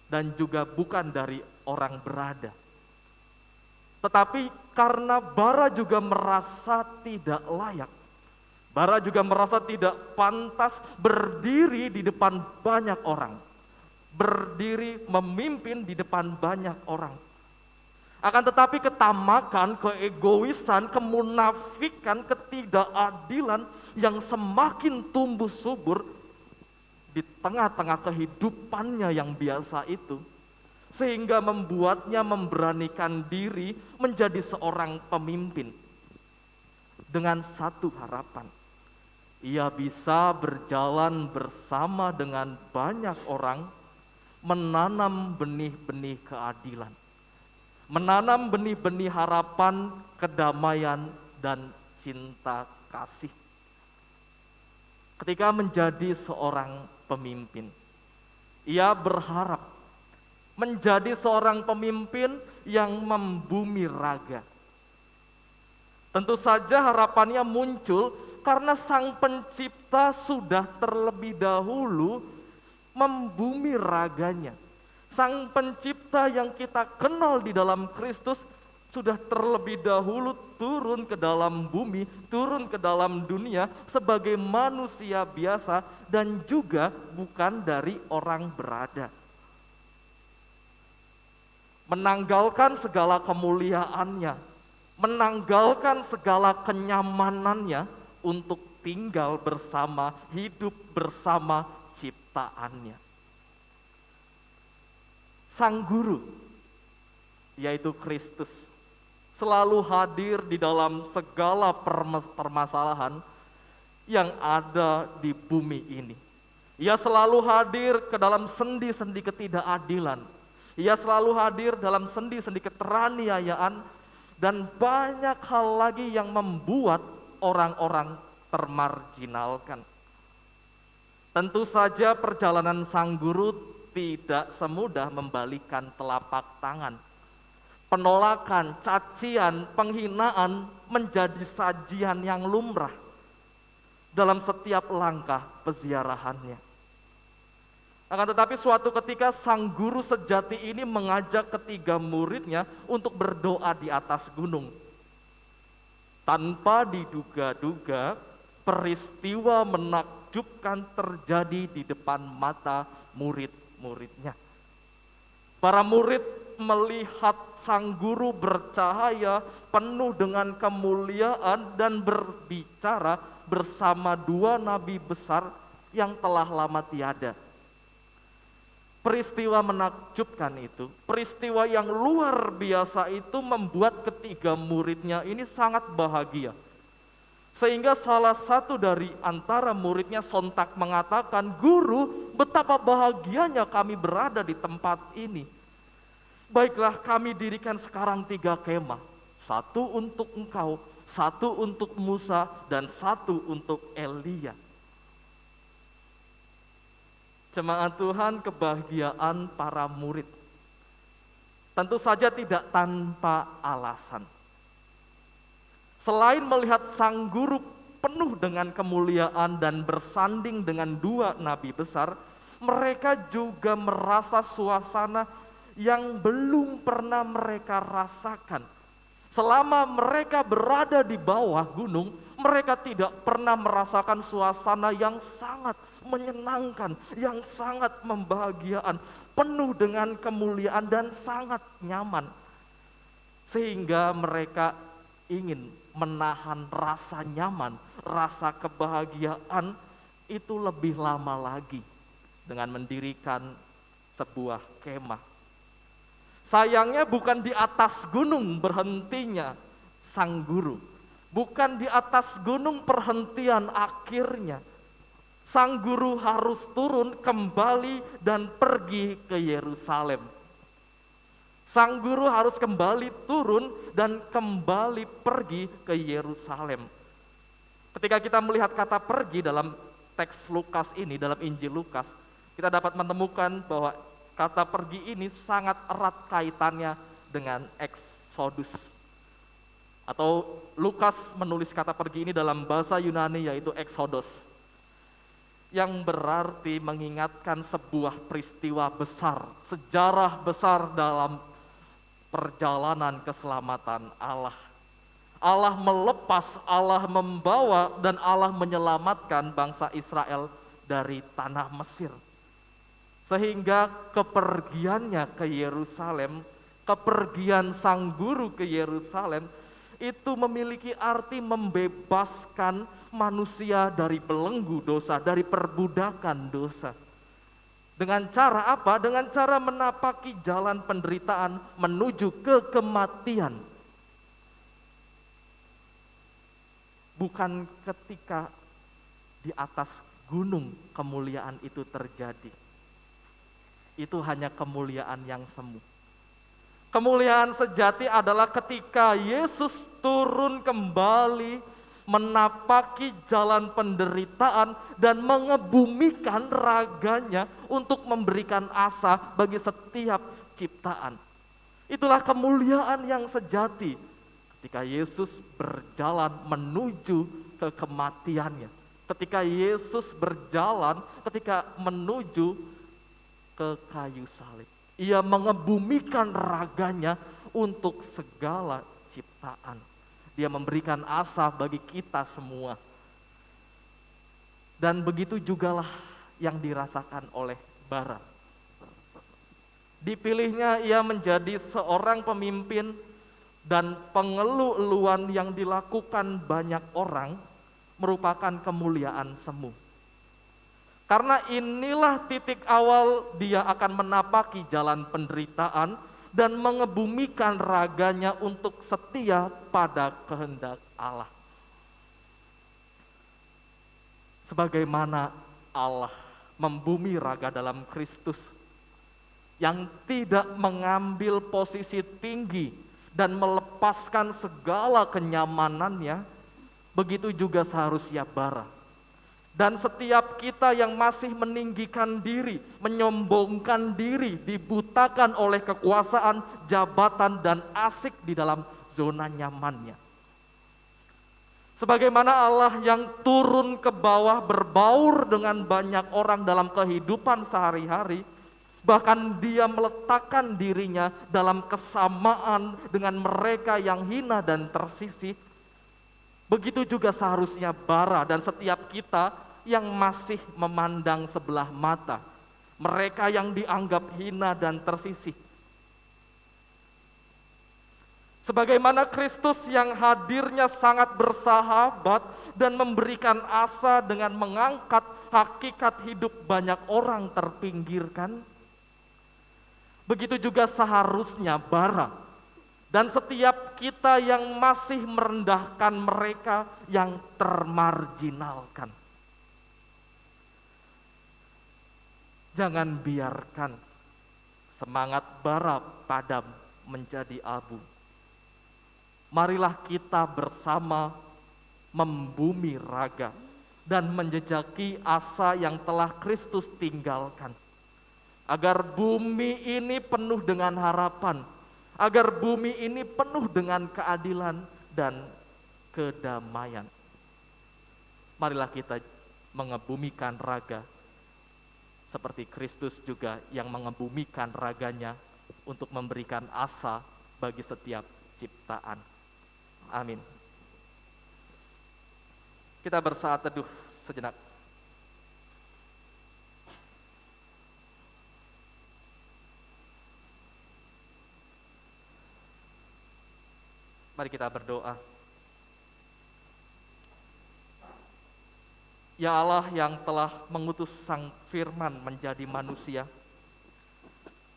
dan juga bukan dari orang berada. Tetapi karena Bara juga merasa tidak layak. Bara juga merasa tidak pantas berdiri di depan banyak orang. Berdiri memimpin di depan banyak orang. Akan tetapi ketamakan, keegoisan, kemunafikan, ketidakadilan yang semakin tumbuh subur di tengah-tengah kehidupannya yang biasa itu, sehingga membuatnya memberanikan diri menjadi seorang pemimpin dengan satu harapan: ia bisa berjalan bersama dengan banyak orang, menanam benih-benih keadilan, menanam benih-benih harapan, kedamaian, dan cinta kasih. Ketika menjadi seorang pemimpin, ia berharap menjadi seorang pemimpin yang membumi raga. Tentu saja harapannya muncul karena Sang Pencipta sudah terlebih dahulu membumi raganya. Sang Pencipta yang kita kenal di dalam Kristus sudah terlebih dahulu turun ke dalam bumi, turun ke dalam dunia sebagai manusia biasa dan juga bukan dari orang berada. Menanggalkan segala kemuliaannya, menanggalkan segala kenyamanannya untuk tinggal bersama, hidup bersama ciptaannya. Sang Guru, yaitu Kristus, selalu hadir di dalam segala permasalahan yang ada di bumi ini. Ia selalu hadir ke dalam sendi-sendi ketidakadilan. Ia selalu hadir dalam sendi-sendi keteraniayaan dan banyak hal lagi yang membuat orang-orang termarginalkan. Tentu saja perjalanan Sang Guru tidak semudah membalikan telapak tangan. Penolakan, cacian, penghinaan menjadi sajian yang lumrah dalam setiap langkah peziarahannya. Akan tetapi suatu ketika Sang Guru sejati ini mengajak ketiga muridnya untuk berdoa di atas gunung. Tanpa diduga-duga, peristiwa menakjubkan terjadi di depan mata murid-muridnya. Para murid melihat Sang Guru bercahaya penuh dengan kemuliaan dan berbicara bersama dua nabi besar yang telah lama tiada. Peristiwa menakjubkan itu, peristiwa yang luar biasa itu membuat ketiga muridnya ini sangat bahagia. Sehingga salah satu dari antara muridnya sontak mengatakan, "Guru, betapa bahagianya kami berada di tempat ini. Baiklah, kami dirikan sekarang 3 kemah. 1 untuk engkau, 1 untuk Musa, dan 1 untuk Elia." Jemaat Tuhan, kebahagiaan para murid tentu saja tidak tanpa alasan. Selain melihat Sang Guru penuh dengan kemuliaan dan bersanding dengan 2 nabi besar, mereka juga merasa suasana yang belum pernah mereka rasakan. Selama mereka berada di bawah gunung, mereka tidak pernah merasakan suasana yang sangat menyenangkan, yang sangat membahagiakan, penuh dengan kemuliaan dan sangat nyaman. Sehingga mereka ingin menahan rasa nyaman, rasa kebahagiaan itu lebih lama lagi dengan mendirikan sebuah kemah. Sayangnya bukan di atas gunung berhentinya Sang Guru. Bukan di atas gunung perhentian akhirnya. Sang Guru harus turun kembali dan pergi ke Yerusalem. Sang Guru harus kembali turun dan kembali pergi ke Yerusalem. Ketika kita melihat kata pergi dalam teks Lukas ini, dalam Injil Lukas, kita dapat menemukan bahwa kata pergi ini sangat erat kaitannya dengan Exodus. Atau Lukas menulis kata pergi ini dalam bahasa Yunani yaitu Exodus. Yang berarti mengingatkan sebuah peristiwa besar, sejarah besar dalam perjalanan keselamatan Allah. Allah melepas, Allah membawa, dan Allah menyelamatkan bangsa Israel dari tanah Mesir. Sehingga kepergiannya ke Yerusalem, kepergian Sang Guru ke Yerusalem, itu memiliki arti membebaskan manusia dari belenggu dosa, dari perbudakan dosa. Dengan cara apa? Dengan cara menapaki jalan penderitaan menuju ke kematian. Bukan ketika di atas gunung kemuliaan itu terjadi. Itu hanya kemuliaan yang semu. Kemuliaan sejati adalah ketika Yesus turun kembali menapaki jalan penderitaan dan mengebumikan raganya untuk memberikan asa bagi setiap ciptaan. Itulah kemuliaan yang sejati ketika Yesus berjalan menuju ke kematiannya. Ketika Yesus berjalan, ketika menuju ke kayu salib. Ia mengebumikan raganya untuk segala ciptaan. Dia memberikan asa bagi kita semua. Dan begitu jugalah yang dirasakan oleh Bara. Dipilihnya ia menjadi seorang pemimpin dan pengeluh-eluan yang dilakukan banyak orang merupakan kemuliaan semu. Karena inilah titik awal dia akan menapaki jalan penderitaan dan mengebumikan raganya untuk setia pada kehendak Allah. Sebagaimana Allah membumi raga dalam Kristus yang tidak mengambil posisi tinggi dan melepaskan segala kenyamanannya, begitu juga seharusnya bara. Dan setiap kita yang masih meninggikan diri, menyombongkan diri, dibutakan oleh kekuasaan, jabatan, dan asik di dalam zona nyamannya. Sebagaimana Allah yang turun ke bawah berbaur dengan banyak orang dalam kehidupan sehari-hari, bahkan dia meletakkan dirinya dalam kesamaan dengan mereka yang hina dan tersisih, begitu juga seharusnya bara dan setiap kita yang masih memandang sebelah mata, mereka yang dianggap hina dan tersisih. Sebagaimana Kristus yang hadirnya sangat bersahabat dan memberikan asa dengan mengangkat hakikat hidup banyak orang terpinggirkan, begitu juga seharusnya bara dan setiap kita yang masih merendahkan mereka yang termarginalkan. Jangan biarkan semangat bara padam menjadi abu. Marilah kita bersama membumi raga dan menjejaki asa yang telah Kristus tinggalkan. Agar bumi ini penuh dengan harapan, agar bumi ini penuh dengan keadilan dan kedamaian. Marilah kita mengebumikan raga seperti Kristus juga yang mengebumikan raganya untuk memberikan asa bagi setiap ciptaan. Amin. Kita bersaat teduh sejenak. Mari kita berdoa. Ya Allah yang telah mengutus Sang Firman menjadi manusia,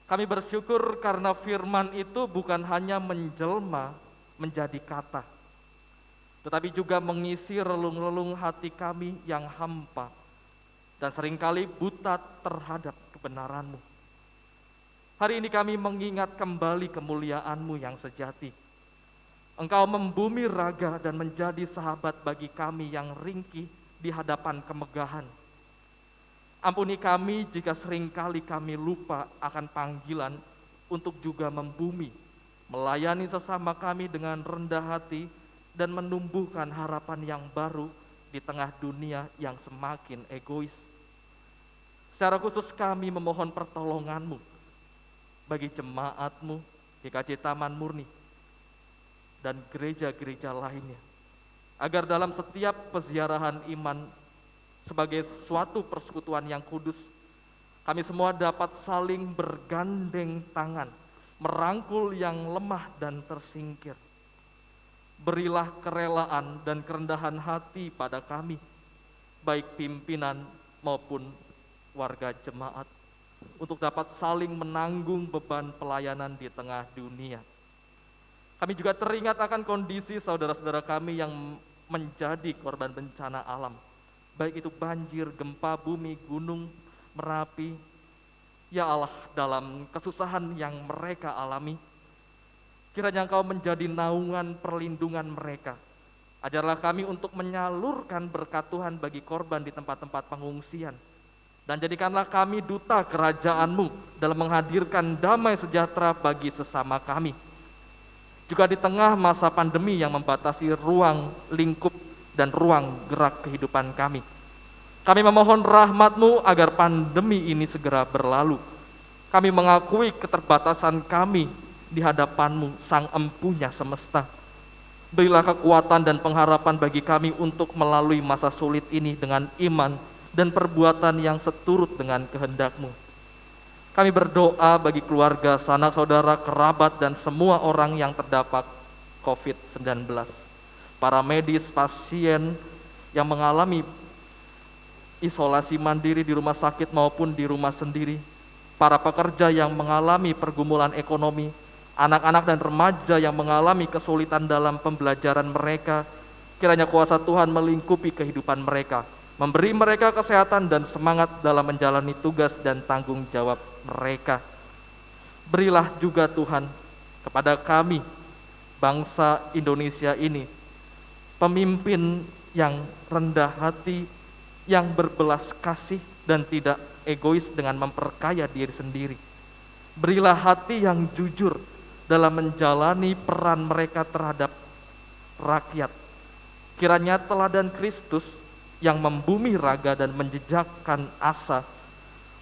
kami bersyukur karena Firman itu bukan hanya menjelma menjadi kata, tetapi juga mengisi relung-relung hati kami yang hampa dan seringkali buta terhadap kebenaran-Mu. Hari ini kami mengingat kembali kemuliaan-Mu yang sejati. Engkau membumi raga dan menjadi sahabat bagi kami yang ringkih di hadapan kemegahan. Ampuni kami jika seringkali kami lupa akan panggilan untuk juga membumi, melayani sesama kami dengan rendah hati dan menumbuhkan harapan yang baru di tengah dunia yang semakin egois. Secara khusus kami memohon pertolongan-Mu bagi jemaat-Mu GKJ Taman Murni dan gereja-gereja lainnya, agar dalam setiap peziarahan iman sebagai suatu persekutuan yang kudus, kami semua dapat saling bergandeng tangan, merangkul yang lemah dan tersingkir. Berilah kerelaan dan kerendahan hati pada kami, baik pimpinan maupun warga jemaat, untuk dapat saling menanggung beban pelayanan di tengah dunia. Kami juga teringat akan kondisi saudara-saudara kami yang menjadi korban bencana alam, baik itu banjir, gempa bumi, gunung Merapi. Ya Allah, dalam kesusahan yang mereka alami, kiranya Engkau menjadi naungan perlindungan mereka. Ajarlah kami untuk menyalurkan berkat Tuhan bagi korban di tempat-tempat pengungsian. Dan jadikanlah kami duta kerajaan-Mu dalam menghadirkan damai sejahtera bagi sesama kami. Juga di tengah masa pandemi yang membatasi ruang lingkup dan ruang gerak kehidupan kami. Kami memohon rahmat-Mu agar pandemi ini segera berlalu. Kami mengakui keterbatasan kami di hadapan-Mu, Sang Empunya semesta. Berilah kekuatan dan pengharapan bagi kami untuk melalui masa sulit ini dengan iman dan perbuatan yang seturut dengan kehendak-Mu. Kami berdoa bagi keluarga, sanak saudara, kerabat, dan semua orang yang terdampak COVID-19. Para medis, pasien yang mengalami isolasi mandiri di rumah sakit maupun di rumah sendiri, para pekerja yang mengalami pergumulan ekonomi, anak-anak dan remaja yang mengalami kesulitan dalam pembelajaran mereka, kiranya kuasa Tuhan melingkupi kehidupan mereka, memberi mereka kesehatan dan semangat dalam menjalani tugas dan tanggung jawab mereka. Berilah juga Tuhan kepada kami, bangsa Indonesia ini, pemimpin yang rendah hati, yang berbelas kasih dan tidak egois dengan memperkaya diri sendiri. Berilah hati yang jujur dalam menjalani peran mereka terhadap rakyat. Kiranya teladan Kristus yang membumi raga dan menjejakkan asa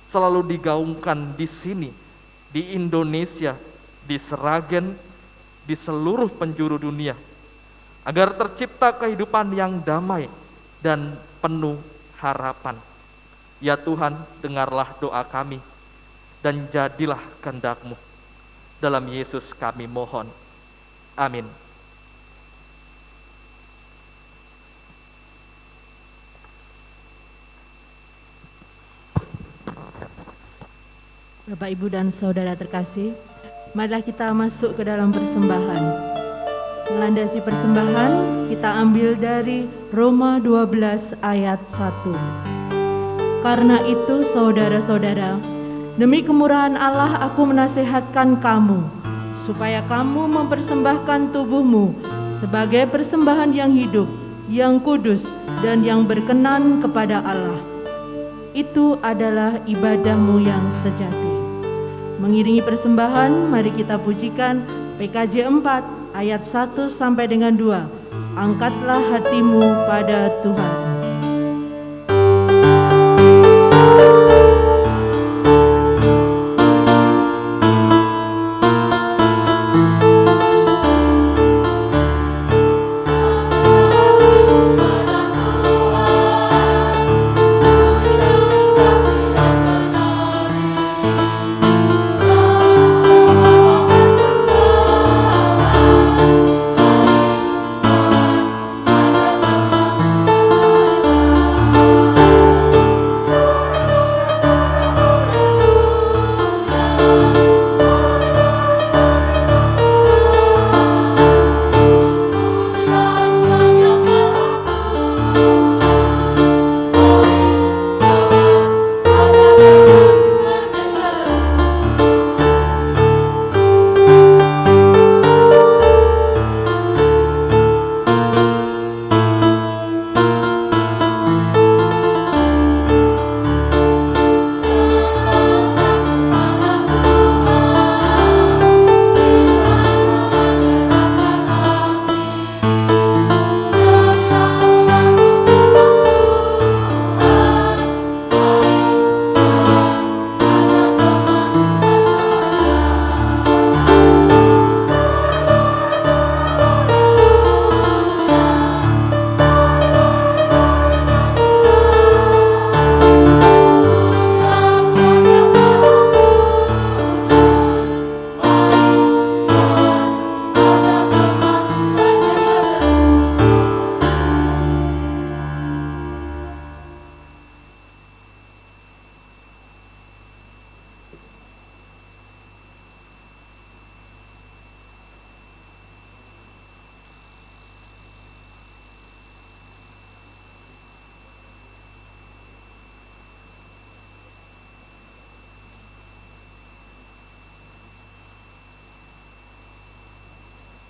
selalu digaungkan di sini, di Indonesia, di Sragen, di seluruh penjuru dunia, agar tercipta kehidupan yang damai dan penuh harapan. Ya Tuhan, dengarlah doa kami dan jadilah kehendak-Mu. Dalam Yesus kami mohon. Amin. Bapak, Ibu, dan Saudara terkasih, marilah kita masuk ke dalam persembahan. Melandasi persembahan, kita ambil dari Roma 12 ayat 1. Karena itu, saudara-saudara, demi kemurahan Allah aku menasihatkan kamu, supaya kamu mempersembahkan tubuhmu sebagai persembahan yang hidup, yang kudus, dan yang berkenan kepada Allah. Itu adalah ibadahmu yang sejati. Mengiringi persembahan, mari kita pujikan PKJ 4 ayat 1 sampai dengan 2. Angkatlah hatimu pada Tuhan.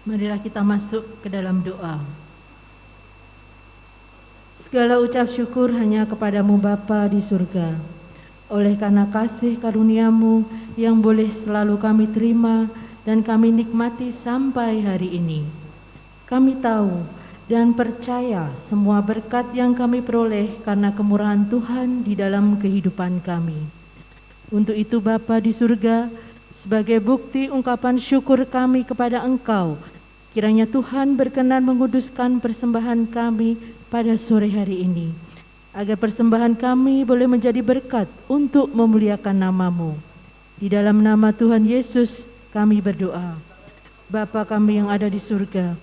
Marilah kita masuk ke dalam doa. Segala ucap syukur hanya kepadamu Bapa di surga. Oleh karena kasih karunia-Mu yang boleh selalu kami terima dan kami nikmati sampai hari ini. Kami tahu dan percaya semua berkat yang kami peroleh karena kemurahan Tuhan di dalam kehidupan kami. Untuk itu Bapa di surga, sebagai bukti ungkapan syukur kami kepada Engkau, kiranya Tuhan berkenan menguduskan persembahan kami pada sore hari ini, agar persembahan kami boleh menjadi berkat untuk memuliakan nama-Mu. Di dalam nama Tuhan Yesus kami berdoa. Bapa kami yang ada di surga,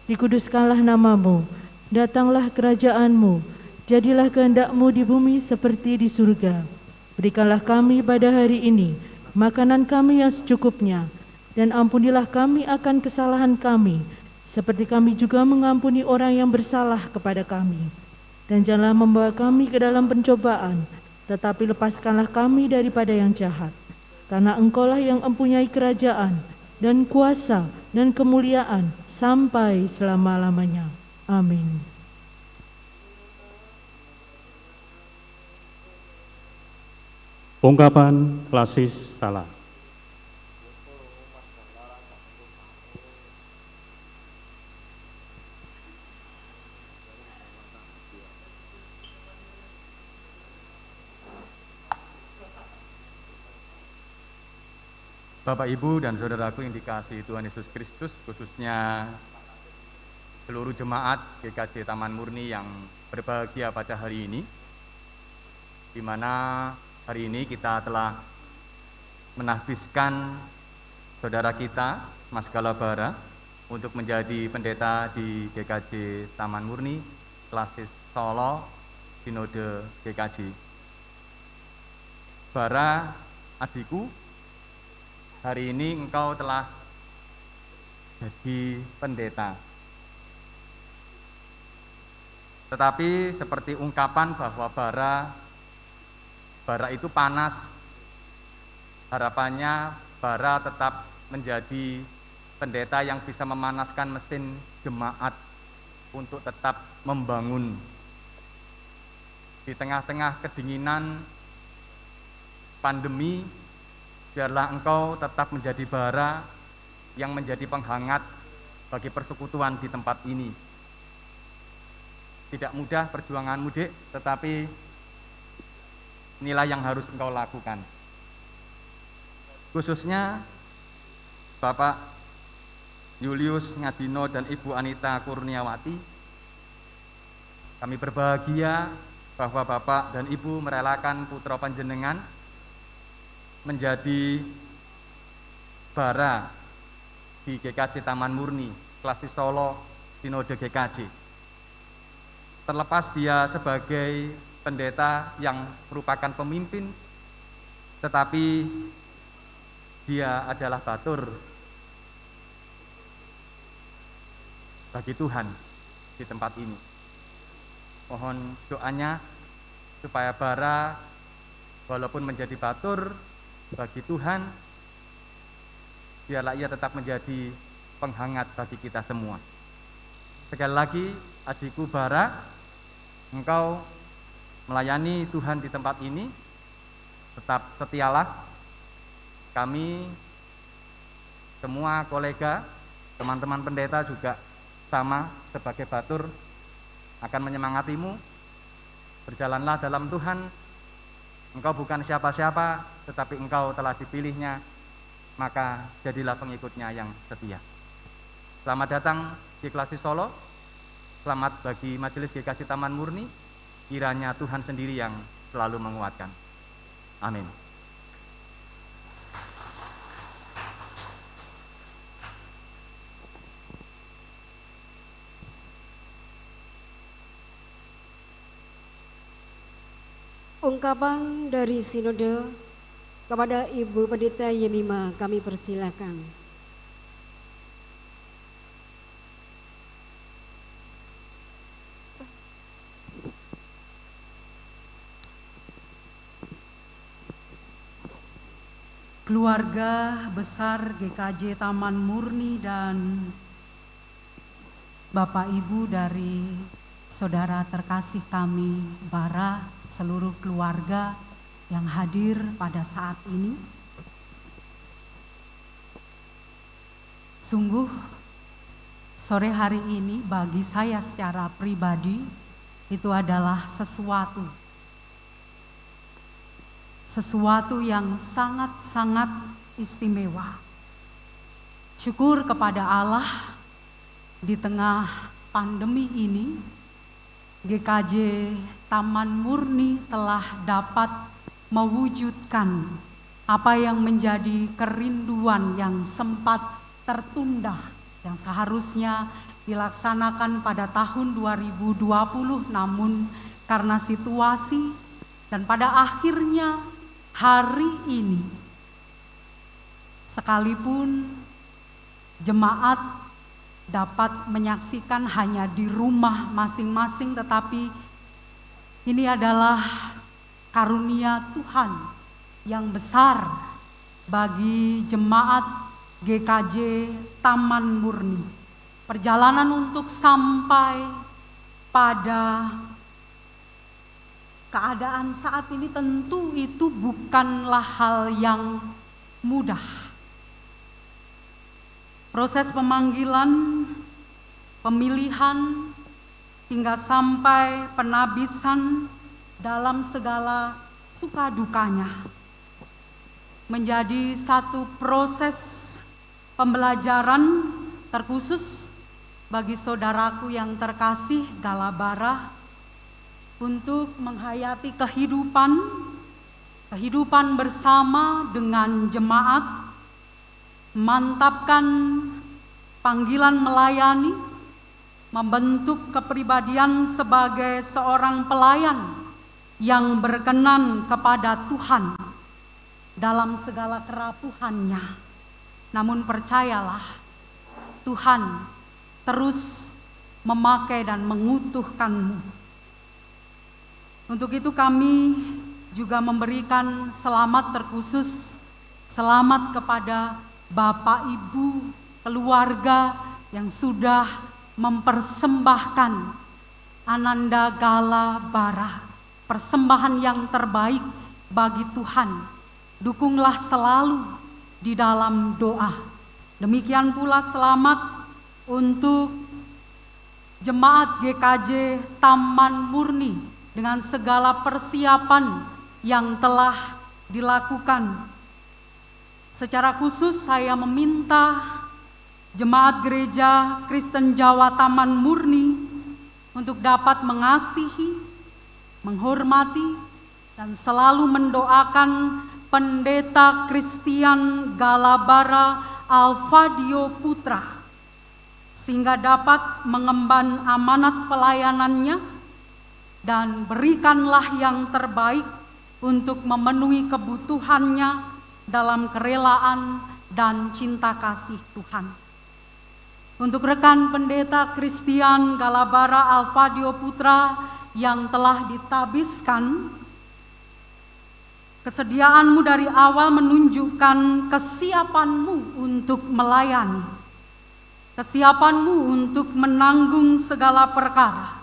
dikuduskanlah namamu, datanglah kerajaanmu, jadilah kehendak-Mu di bumi seperti di surga. Berikanlah kami pada hari ini makanan kami yang secukupnya, dan ampunilah kami akan kesalahan kami, seperti kami juga mengampuni orang yang bersalah kepada kami. Dan janganlah membawa kami ke dalam pencobaan, tetapi lepaskanlah kami daripada yang jahat. Karena Engkaulah yang mempunyai kerajaan, dan kuasa, dan kemuliaan, sampai selama-lamanya. Amin. Ungkapan klasis salah. Bapak, Ibu, dan saudaraku yang dikasihi Tuhan Yesus Kristus, khususnya seluruh jemaat GKJ Taman Murni yang berbahagia pada hari ini, di mana hari ini kita telah menahbiskan saudara kita, Mas Galabara, untuk menjadi pendeta di GKJ Taman Murni, Klasis Solo, Sinode GKJ. Bara, adikku, hari ini engkau telah jadi pendeta. Tetapi seperti ungkapan bahwa bara itu panas, harapannya bara tetap menjadi pendeta yang bisa memanaskan mesin jemaat untuk tetap membangun. Di tengah-tengah kedinginan pandemi, biarlah engkau tetap menjadi bara yang menjadi penghangat bagi persekutuan di tempat ini. Tidak mudah perjuanganmu, Dek, tetapi inilah yang harus engkau lakukan. Khususnya Bapak Julius Ngadino dan Ibu Anita Kurniawati, kami berbahagia bahwa Bapak dan Ibu merelakan putra panjenengan menjadi bara di GKJ Taman Murni, Klasis Solo, Sinode GKJ. Terlepas dia sebagai pendeta yang merupakan pemimpin, tetapi dia adalah batur bagi Tuhan di tempat ini. Mohon doanya supaya bara walaupun menjadi batur bagi Tuhan, biarlah ia tetap menjadi penghangat bagi kita semua. Sekali lagi, adikku bara, engkau melayani Tuhan di tempat ini, tetap setialah. Kami, semua kolega, teman-teman pendeta juga sama sebagai batur, akan menyemangatimu. Berjalanlah dalam Tuhan. Engkau bukan siapa-siapa, tetapi engkau telah dipilihnya, maka jadilah pengikutnya yang setia. Selamat datang di Klasis Solo, selamat bagi Majelis GKJ Taman Murni, kiranya Tuhan sendiri yang selalu menguatkan. Amin. Ungkapan dari Sinode kepada Ibu Pendeta Yemima kami persilakan. Keluarga besar GKJ Taman Murni dan Bapak Ibu dari saudara terkasih kami, bara, seluruh keluarga yang hadir pada saat ini. Sungguh sore hari ini bagi saya secara pribadi itu adalah sesuatu yang sangat-sangat istimewa. Syukur kepada Allah di tengah pandemi ini, GKJ Taman Murni telah dapat mewujudkan apa yang menjadi kerinduan yang sempat tertunda yang seharusnya dilaksanakan pada tahun 2020, namun karena situasi dan pada akhirnya hari ini, sekalipun jemaat dapat menyaksikan hanya di rumah masing-masing, tetapi ini adalah karunia Tuhan yang besar bagi jemaat GKJ Taman Murni. Perjalanan untuk sampai pada keadaan saat ini tentu itu bukanlah hal yang mudah. Proses pemanggilan, pemilihan, hingga sampai penabisan dalam segala suka dukanya menjadi satu proses pembelajaran terkhusus bagi saudaraku yang terkasih Galabara untuk menghayati kehidupan bersama dengan jemaat, memantapkan panggilan melayani, membentuk kepribadian sebagai seorang pelayan yang berkenan kepada Tuhan dalam segala kerapuhannya. Namun percayalah, Tuhan terus memakai dan mengutuhkanmu. Untuk itu kami juga memberikan selamat terkhusus, selamat kepada Bapak Ibu, keluarga yang sudah mempersembahkan Ananda Galabara, persembahan yang terbaik bagi Tuhan. Dukunglah selalu di dalam doa. Demikian pula selamat untuk jemaat GKJ Taman Murni dengan segala persiapan yang telah dilakukan. Secara khusus saya meminta jemaat Gereja Kristen Jawa Taman Murni untuk dapat mengasihi, menghormati, dan selalu mendoakan Pendeta Christian Galabara Alfadio Putra, sehingga dapat mengemban amanat pelayanannya, dan berikanlah yang terbaik untuk memenuhi kebutuhannya dalam kerelaan dan cinta kasih Tuhan. Untuk rekan Pendeta Christian Galabara Alfadio Putra yang telah ditabiskan, kesediaanmu dari awal menunjukkan kesiapanmu untuk melayani, kesiapanmu untuk menanggung segala perkara.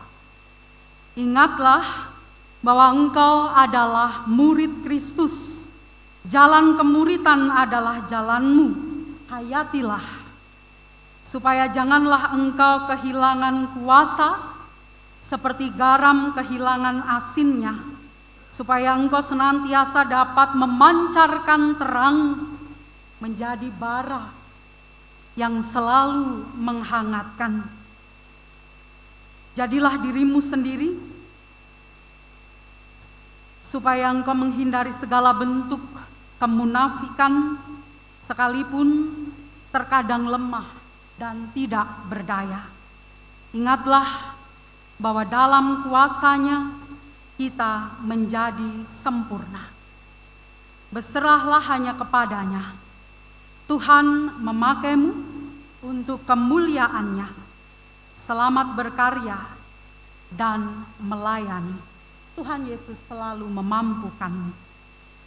Ingatlah bahwa engkau adalah murid Kristus, jalan kemuritan adalah jalanmu, hayatilah, supaya janganlah engkau kehilangan kuasa seperti garam kehilangan asinnya, supaya engkau senantiasa dapat memancarkan terang menjadi bara yang selalu menghangatkan. Jadilah dirimu sendiri, supaya engkau menghindari segala bentuk kemunafikan, sekalipun terkadang lemah dan tidak berdaya. Ingatlah bahwa dalam kuasa-Nya kita menjadi sempurna. Berserahlah hanya kepada-Nya. Tuhan memakaimu untuk kemuliaan-Nya. Selamat berkarya dan melayani. Tuhan Yesus selalu memampukanmu.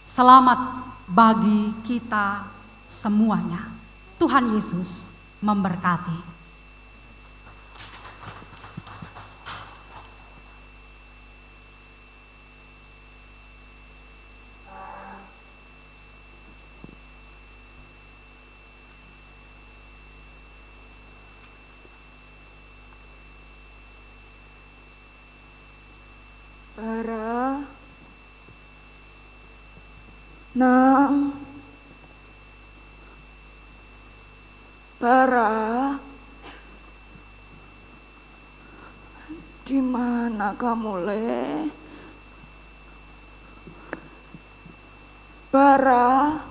Selamat bagi kita semuanya. Tuhan Yesus memberkati. Bara, Nang, Bara, di mana kamu, Le? Bara,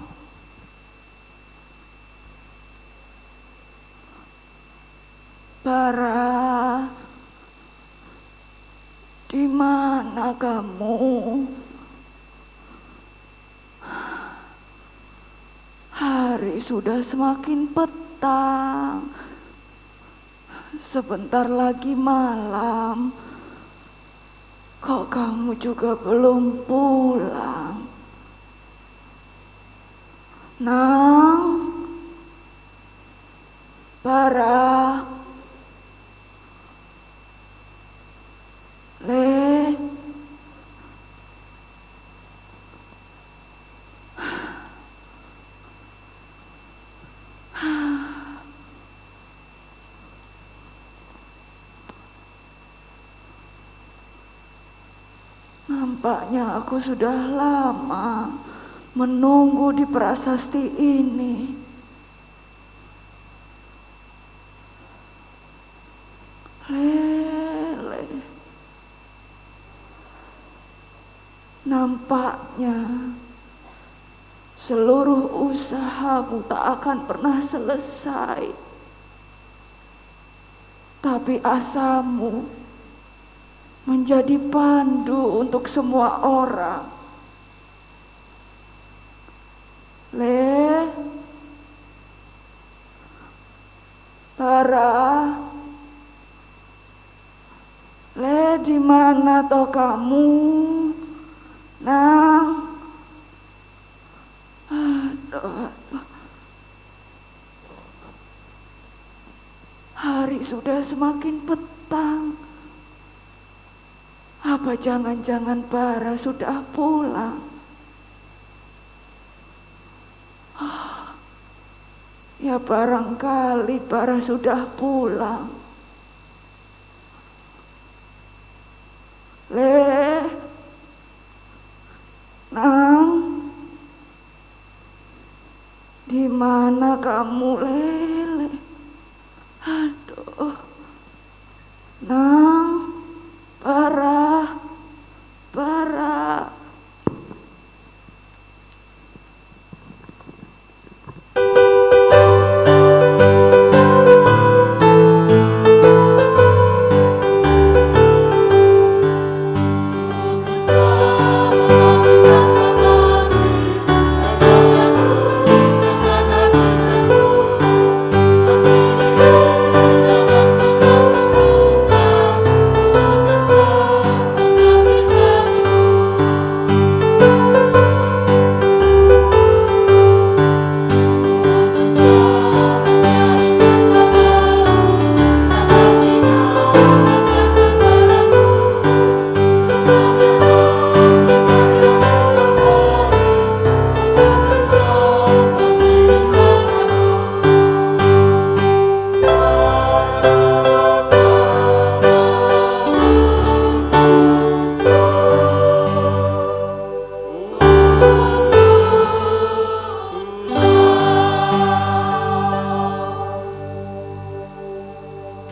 Bara, di mana kamu? Hari sudah semakin petang. Sebentar lagi malam. Kok kamu juga belum pulang? Nang, Bara, Le, nampaknya aku sudah lama menunggu di prasasti ini. Lele, nampaknya seluruh usahamu tak akan pernah selesai. Tapi asamu menjadi pandu untuk semua orang. Le, Bara, Le, di mana toh kamu? Nang, aduh. Hari sudah semakin petang. Apa jangan-jangan Bara sudah pulang? Ya barangkali Bara sudah pulang. Le, Nang, di mana kamu, Lele? Aduh, Nang, Bara, Bara.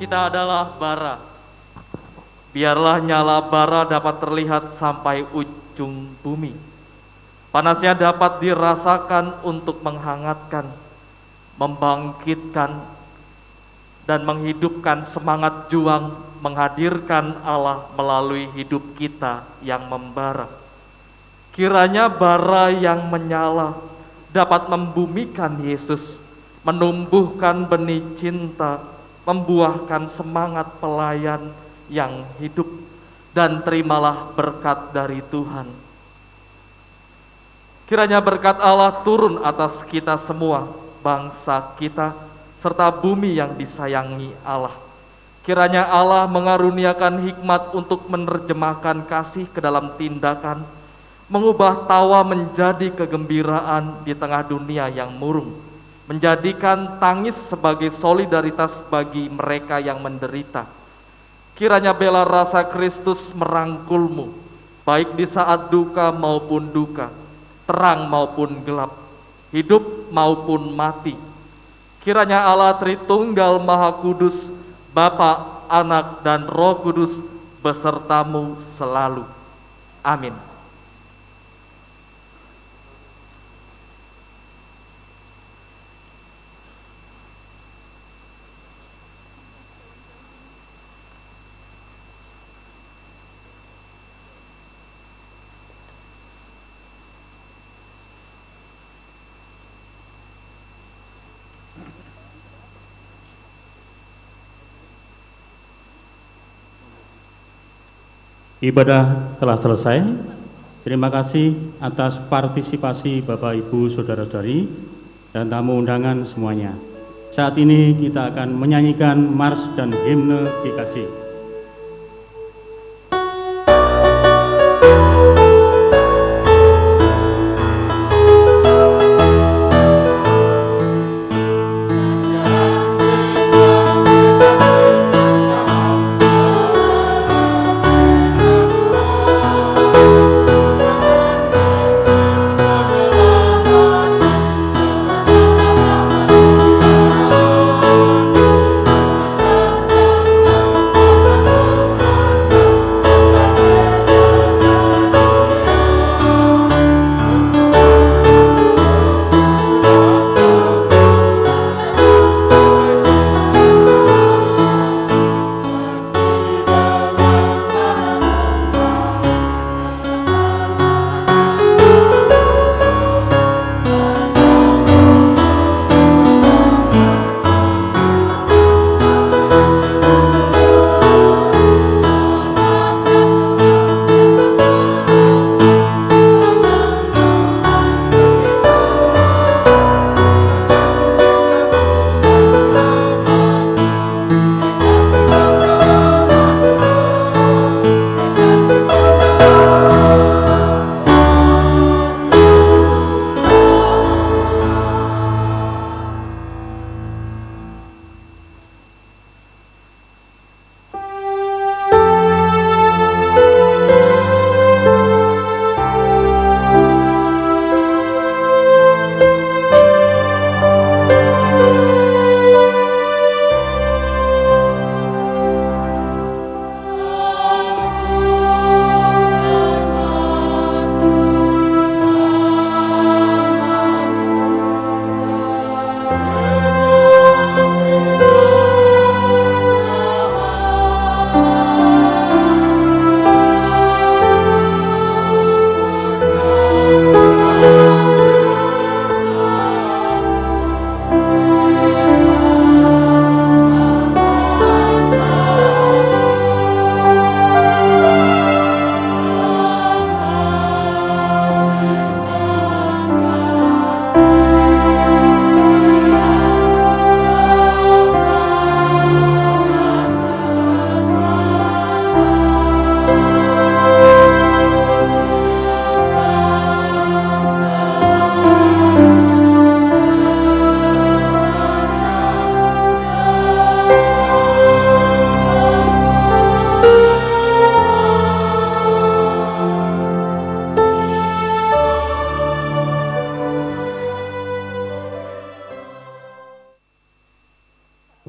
Kita adalah bara. Biarlah nyala bara dapat terlihat sampai ujung bumi. Panasnya dapat dirasakan untuk menghangatkan, membangkitkan, dan menghidupkan semangat juang menghadirkan Allah melalui hidup kita yang membara. Kiranya bara yang menyala dapat membumikan Yesus, menumbuhkan benih cinta, membuahkan semangat pelayan yang hidup, dan terimalah berkat dari Tuhan. Kiranya berkat Allah turun atas kita semua, bangsa kita, serta bumi yang disayangi Allah. Kiranya Allah mengaruniakan hikmat untuk menerjemahkan kasih ke dalam tindakan, mengubah tawa menjadi kegembiraan di tengah dunia yang murung, menjadikan tangis sebagai solidaritas bagi mereka yang menderita. Kiranya bela rasa Kristus merangkulmu, baik di saat duka maupun duka, terang maupun gelap, hidup maupun mati. Kiranya Allah Tritunggal Maha Kudus, Bapa, Anak, dan Roh Kudus besertamu selalu. Amin. Ibadah telah selesai. Terima kasih atas partisipasi Bapak, Ibu, Saudara-saudari, dan tamu undangan semuanya. Saat ini kita akan menyanyikan Mars dan Himne GKJ.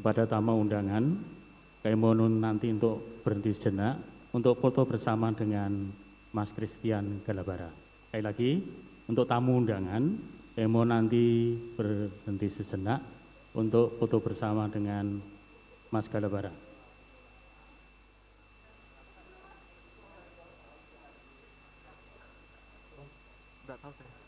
Kepada tamu undangan, kami mohon nanti untuk berhenti sejenak untuk foto bersama dengan Mas Christian Galabara. Sekali lagi, untuk tamu undangan, kami mohon nanti berhenti sejenak untuk foto bersama dengan Mas Galabara. Nggak tahu saya.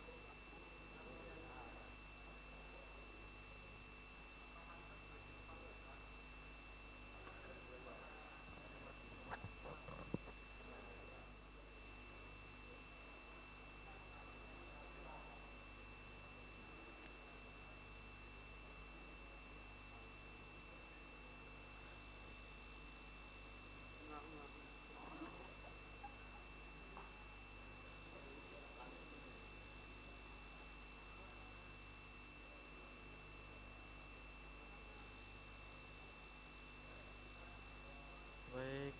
Baik,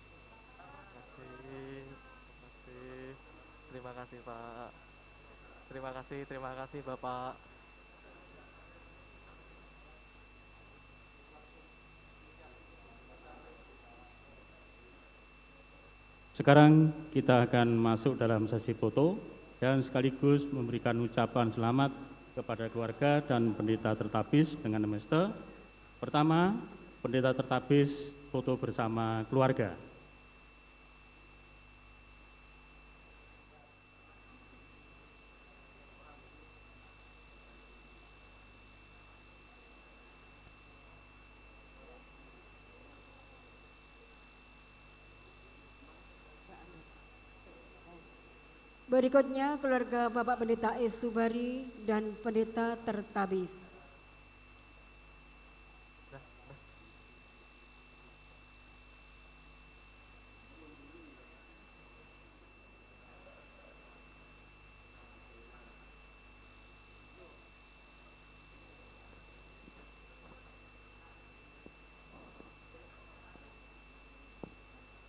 terima kasih Pak, terima kasih Bapak. Sekarang kita akan masuk dalam sesi foto dan sekaligus memberikan ucapan selamat kepada keluarga dan pendeta tertapis dengan semesta. Pertama, pendeta tertapis foto bersama keluarga. Berikutnya keluarga Bapak Pendeta S. Subari dan Pendeta Tertabis.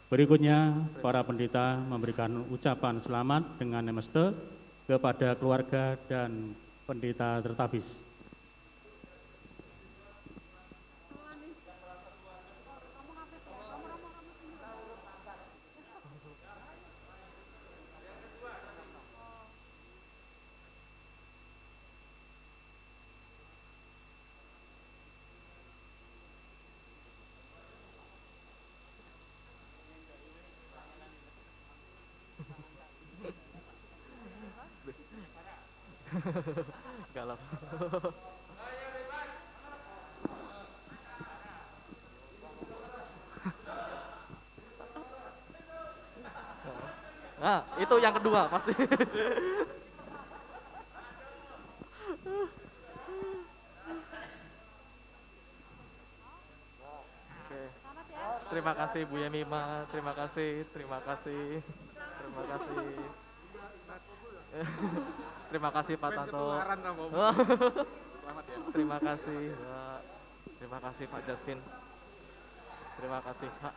Berikutnya, para pendeta memberikan ucapan selamat dengan namaste kepada keluarga dan pendeta Tertabis. Galap. Nah, itu yang kedua pasti. Oke. Terima kasih Bu Yemima, terima kasih, terima kasih, terima kasih. Terima kasih Pak Tato. Terima kasih Pak. Terima kasih Pak Justin. Terima kasih Pak.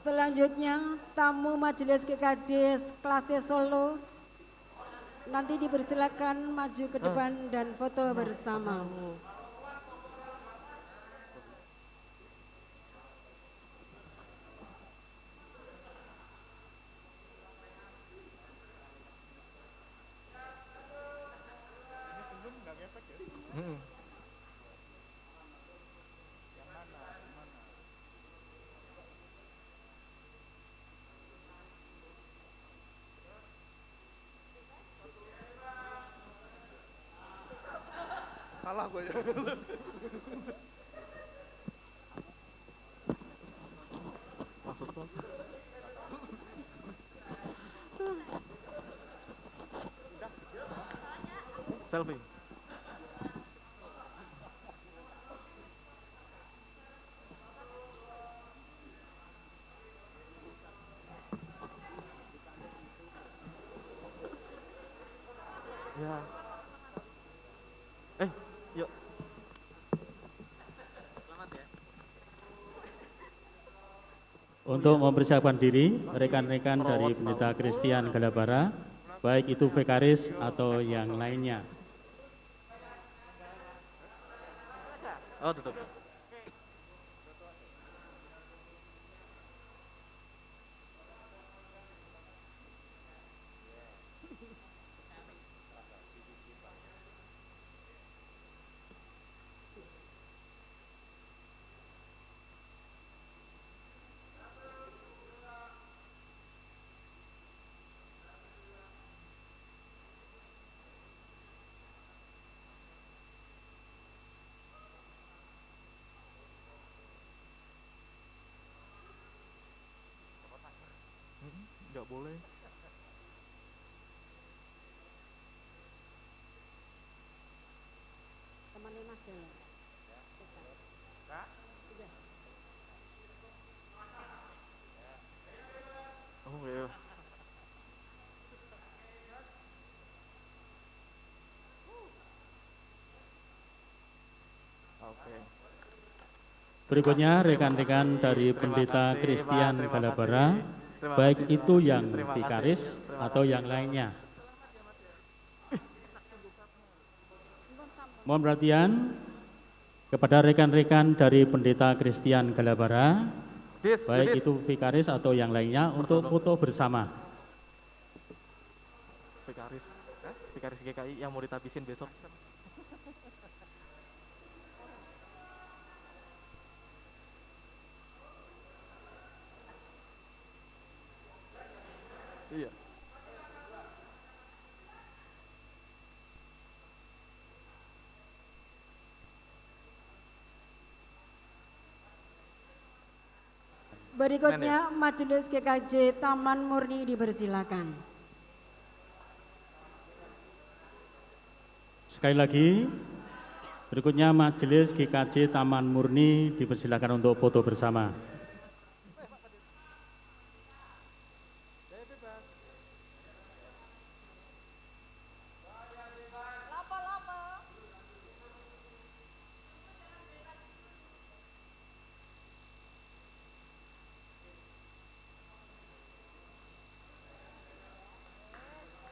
Selanjutnya tamu Majelis GKJ kelas Solo nanti dipersilakan maju ke depan dan foto bersama. Salah gue ya. Maksud lo? Selfie. Ya. Yuk. Selamat ya. Untuk mempersiapkan diri, rekan-rekan dari Pendeta Christian Galabara, baik itu vikaris atau yang lainnya. Oh, duduk. Nggak boleh. Temannya Mas Dela. Oh iya. Oke. Berikutnya rekan-rekan dari Pendeta Christian Galabara, baik itu yang vikaris atau yang lainnya. Mohon perhatian kepada rekan-rekan dari Pendeta Christian Galabara, baik itu vikaris atau yang lainnya, untuk foto bersama. Vikaris GKI yang mau ditabisin besok. Iya. Berikutnya Majelis GKJ Taman Murni dipersilakan. Sekali lagi, berikutnya Majelis GKJ Taman Murni dipersilakan untuk foto bersama.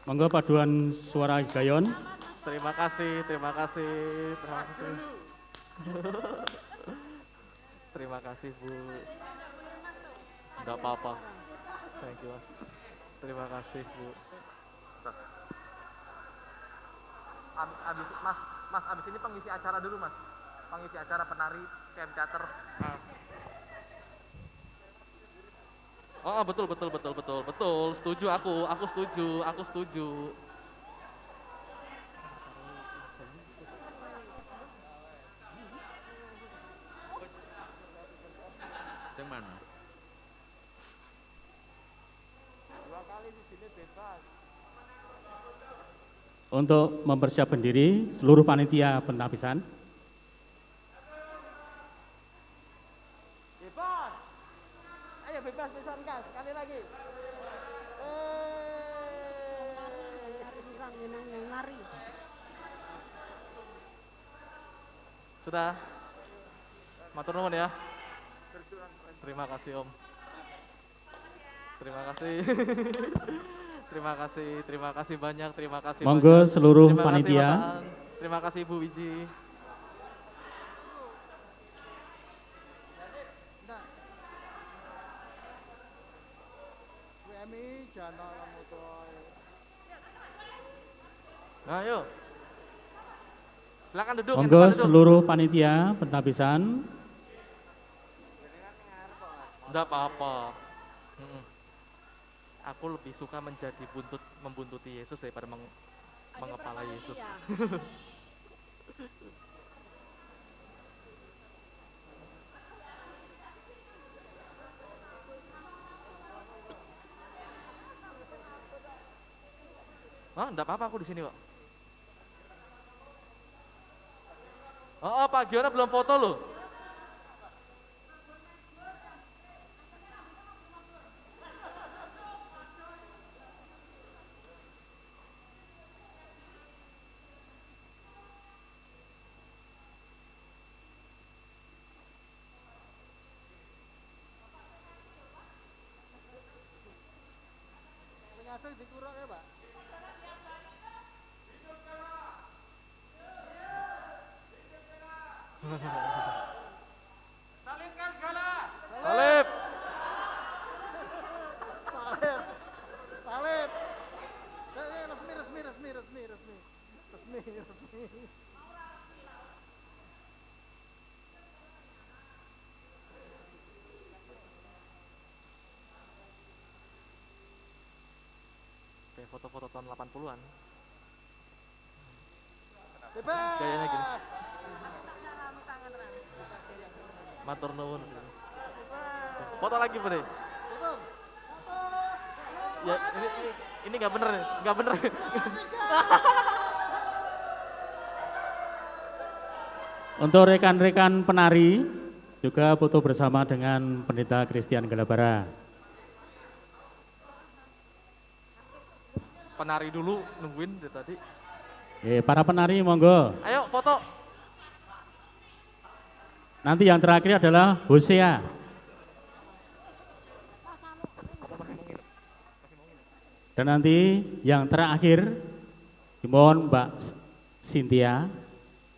Monggo paduan suara Gayon. Terima kasih, terima kasih, terima kasih. Terima kasih Bu. Enggak apa-apa. Thank you Mas. Terima kasih Bu. Mas abis ini pengisi acara dulu Mas. Pengisi acara penari PM Teater. Oh betul. Setuju aku setuju. Yang mana? Untuk mempersiapkan diri seluruh panitia penapisan. Bebas. Ayo bebas gas sekali lagi. Sudah. Matur nuwun ya. Terima kasih Om. Terima kasih. terima kasih banyak, terima kasih. Monggo banyak. Seluruh Terima panitia. Kasih, terima kasih Bu Wiji. Nah, yuk. Silakan duduk. Monggo seluruh panitia penapisan. Enggak apa-apa. Aku lebih suka menjadi membuntuti Yesus daripada mengepala Yesus. Oh, enggak apa-apa aku di sini kok. Oh, Pak Giona belum foto loh. Salibkan Gala. Salib. Resmi. Kayak foto-foto tahun 80-an. Bebas. Gayanya gini. Matur nuwun. Foto lagi, Bre. Ya, ini nggak bener. Untuk rekan-rekan penari juga foto bersama dengan Pendeta Christian Galabara. Penari dulu nungguin dari tadi. Para penari monggo. Ayo foto. Nanti yang terakhir adalah Hosea. Dan nanti yang terakhir dimohon Mbak Cynthia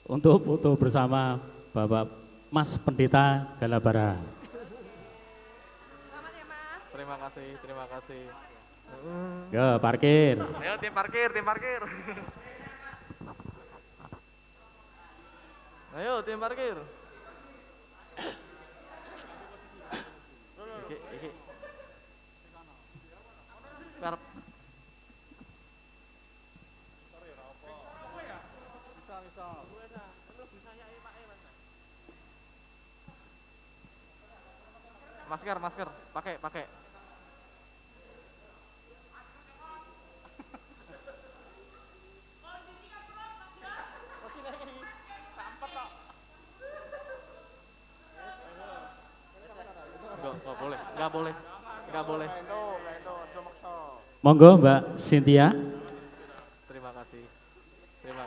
untuk foto bersama Bapak Mas Pendeta Galabara. Terima kasih. Ya, parkir. Ayo tim parkir. Ayo tim parkir. Iki. Karep. Bisa. Masker, pakai. Nggak boleh. Monggo Mbak Cynthia. Terima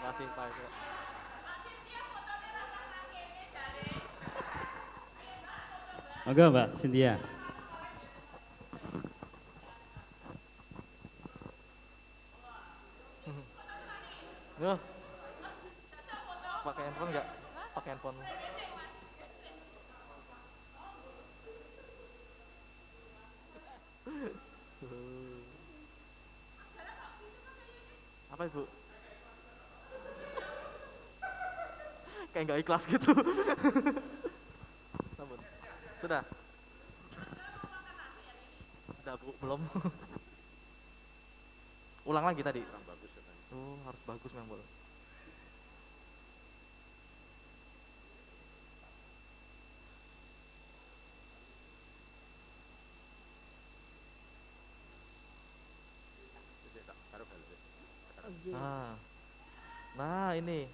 kasih Pak Eko. Monggo Mbak Cynthia. Yo. Pakai handphone nggak? Pakai handphone. Apa Ibu? Kayak nggak ikhlas gitu. Sampun. Sudah Bu, belum. Ulang lagi tadi. Oh, harus bagus memang, Bu. Nah ini.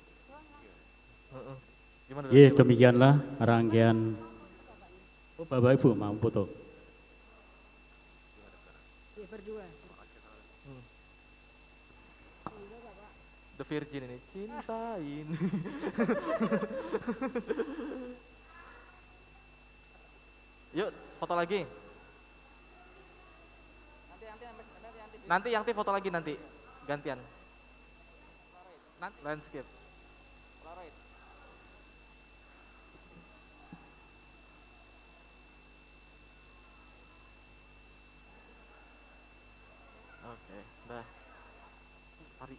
Gimana? Ya, demikianlah rangkaian. Oh, Bapak Ibu mau foto. Ya, berdua. The Virgin ini cintain. Yuk foto lagi. Nanti yang foto lagi nanti gantian. Landscape. Oke, dah. Mari.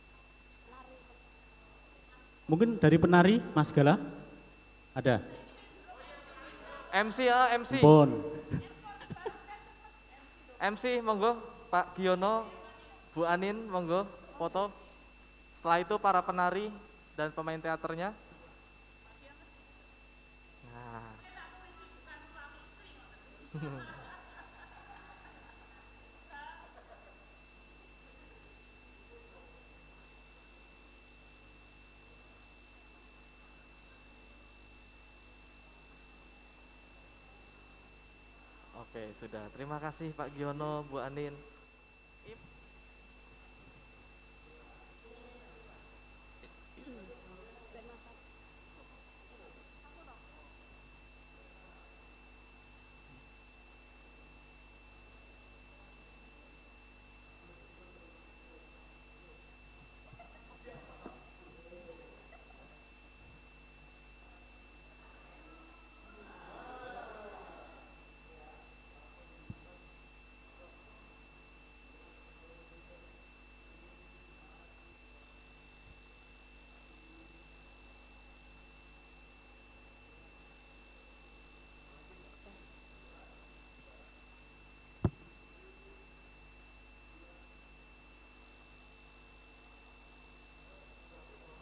Mungkin dari penari Mas Gala ada. MC ya, MC. Pon. MC monggo, Pak Giono, Bu Anin monggo foto. Setelah itu para penari dan pemain teaternya. Nah. Oke, sudah. Terima kasih Pak Giono, Bu Anin.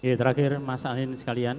Ya, terakhir Mas Anin sekalian.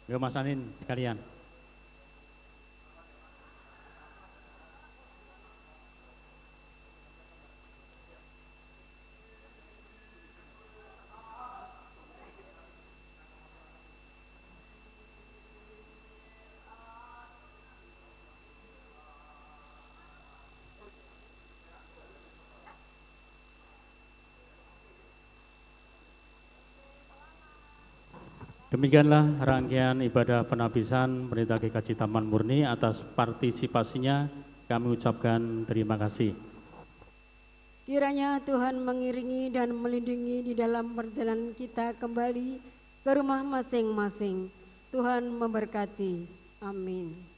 Nggak Mas Anin sekalian. Demikianlah rangkaian ibadah penabisan Pendeta GKJ Taman Murni. Atas partisipasinya kami ucapkan terima kasih. Kiranya Tuhan mengiringi dan melindungi di dalam perjalanan kita kembali ke rumah masing-masing. Tuhan memberkati. Amin.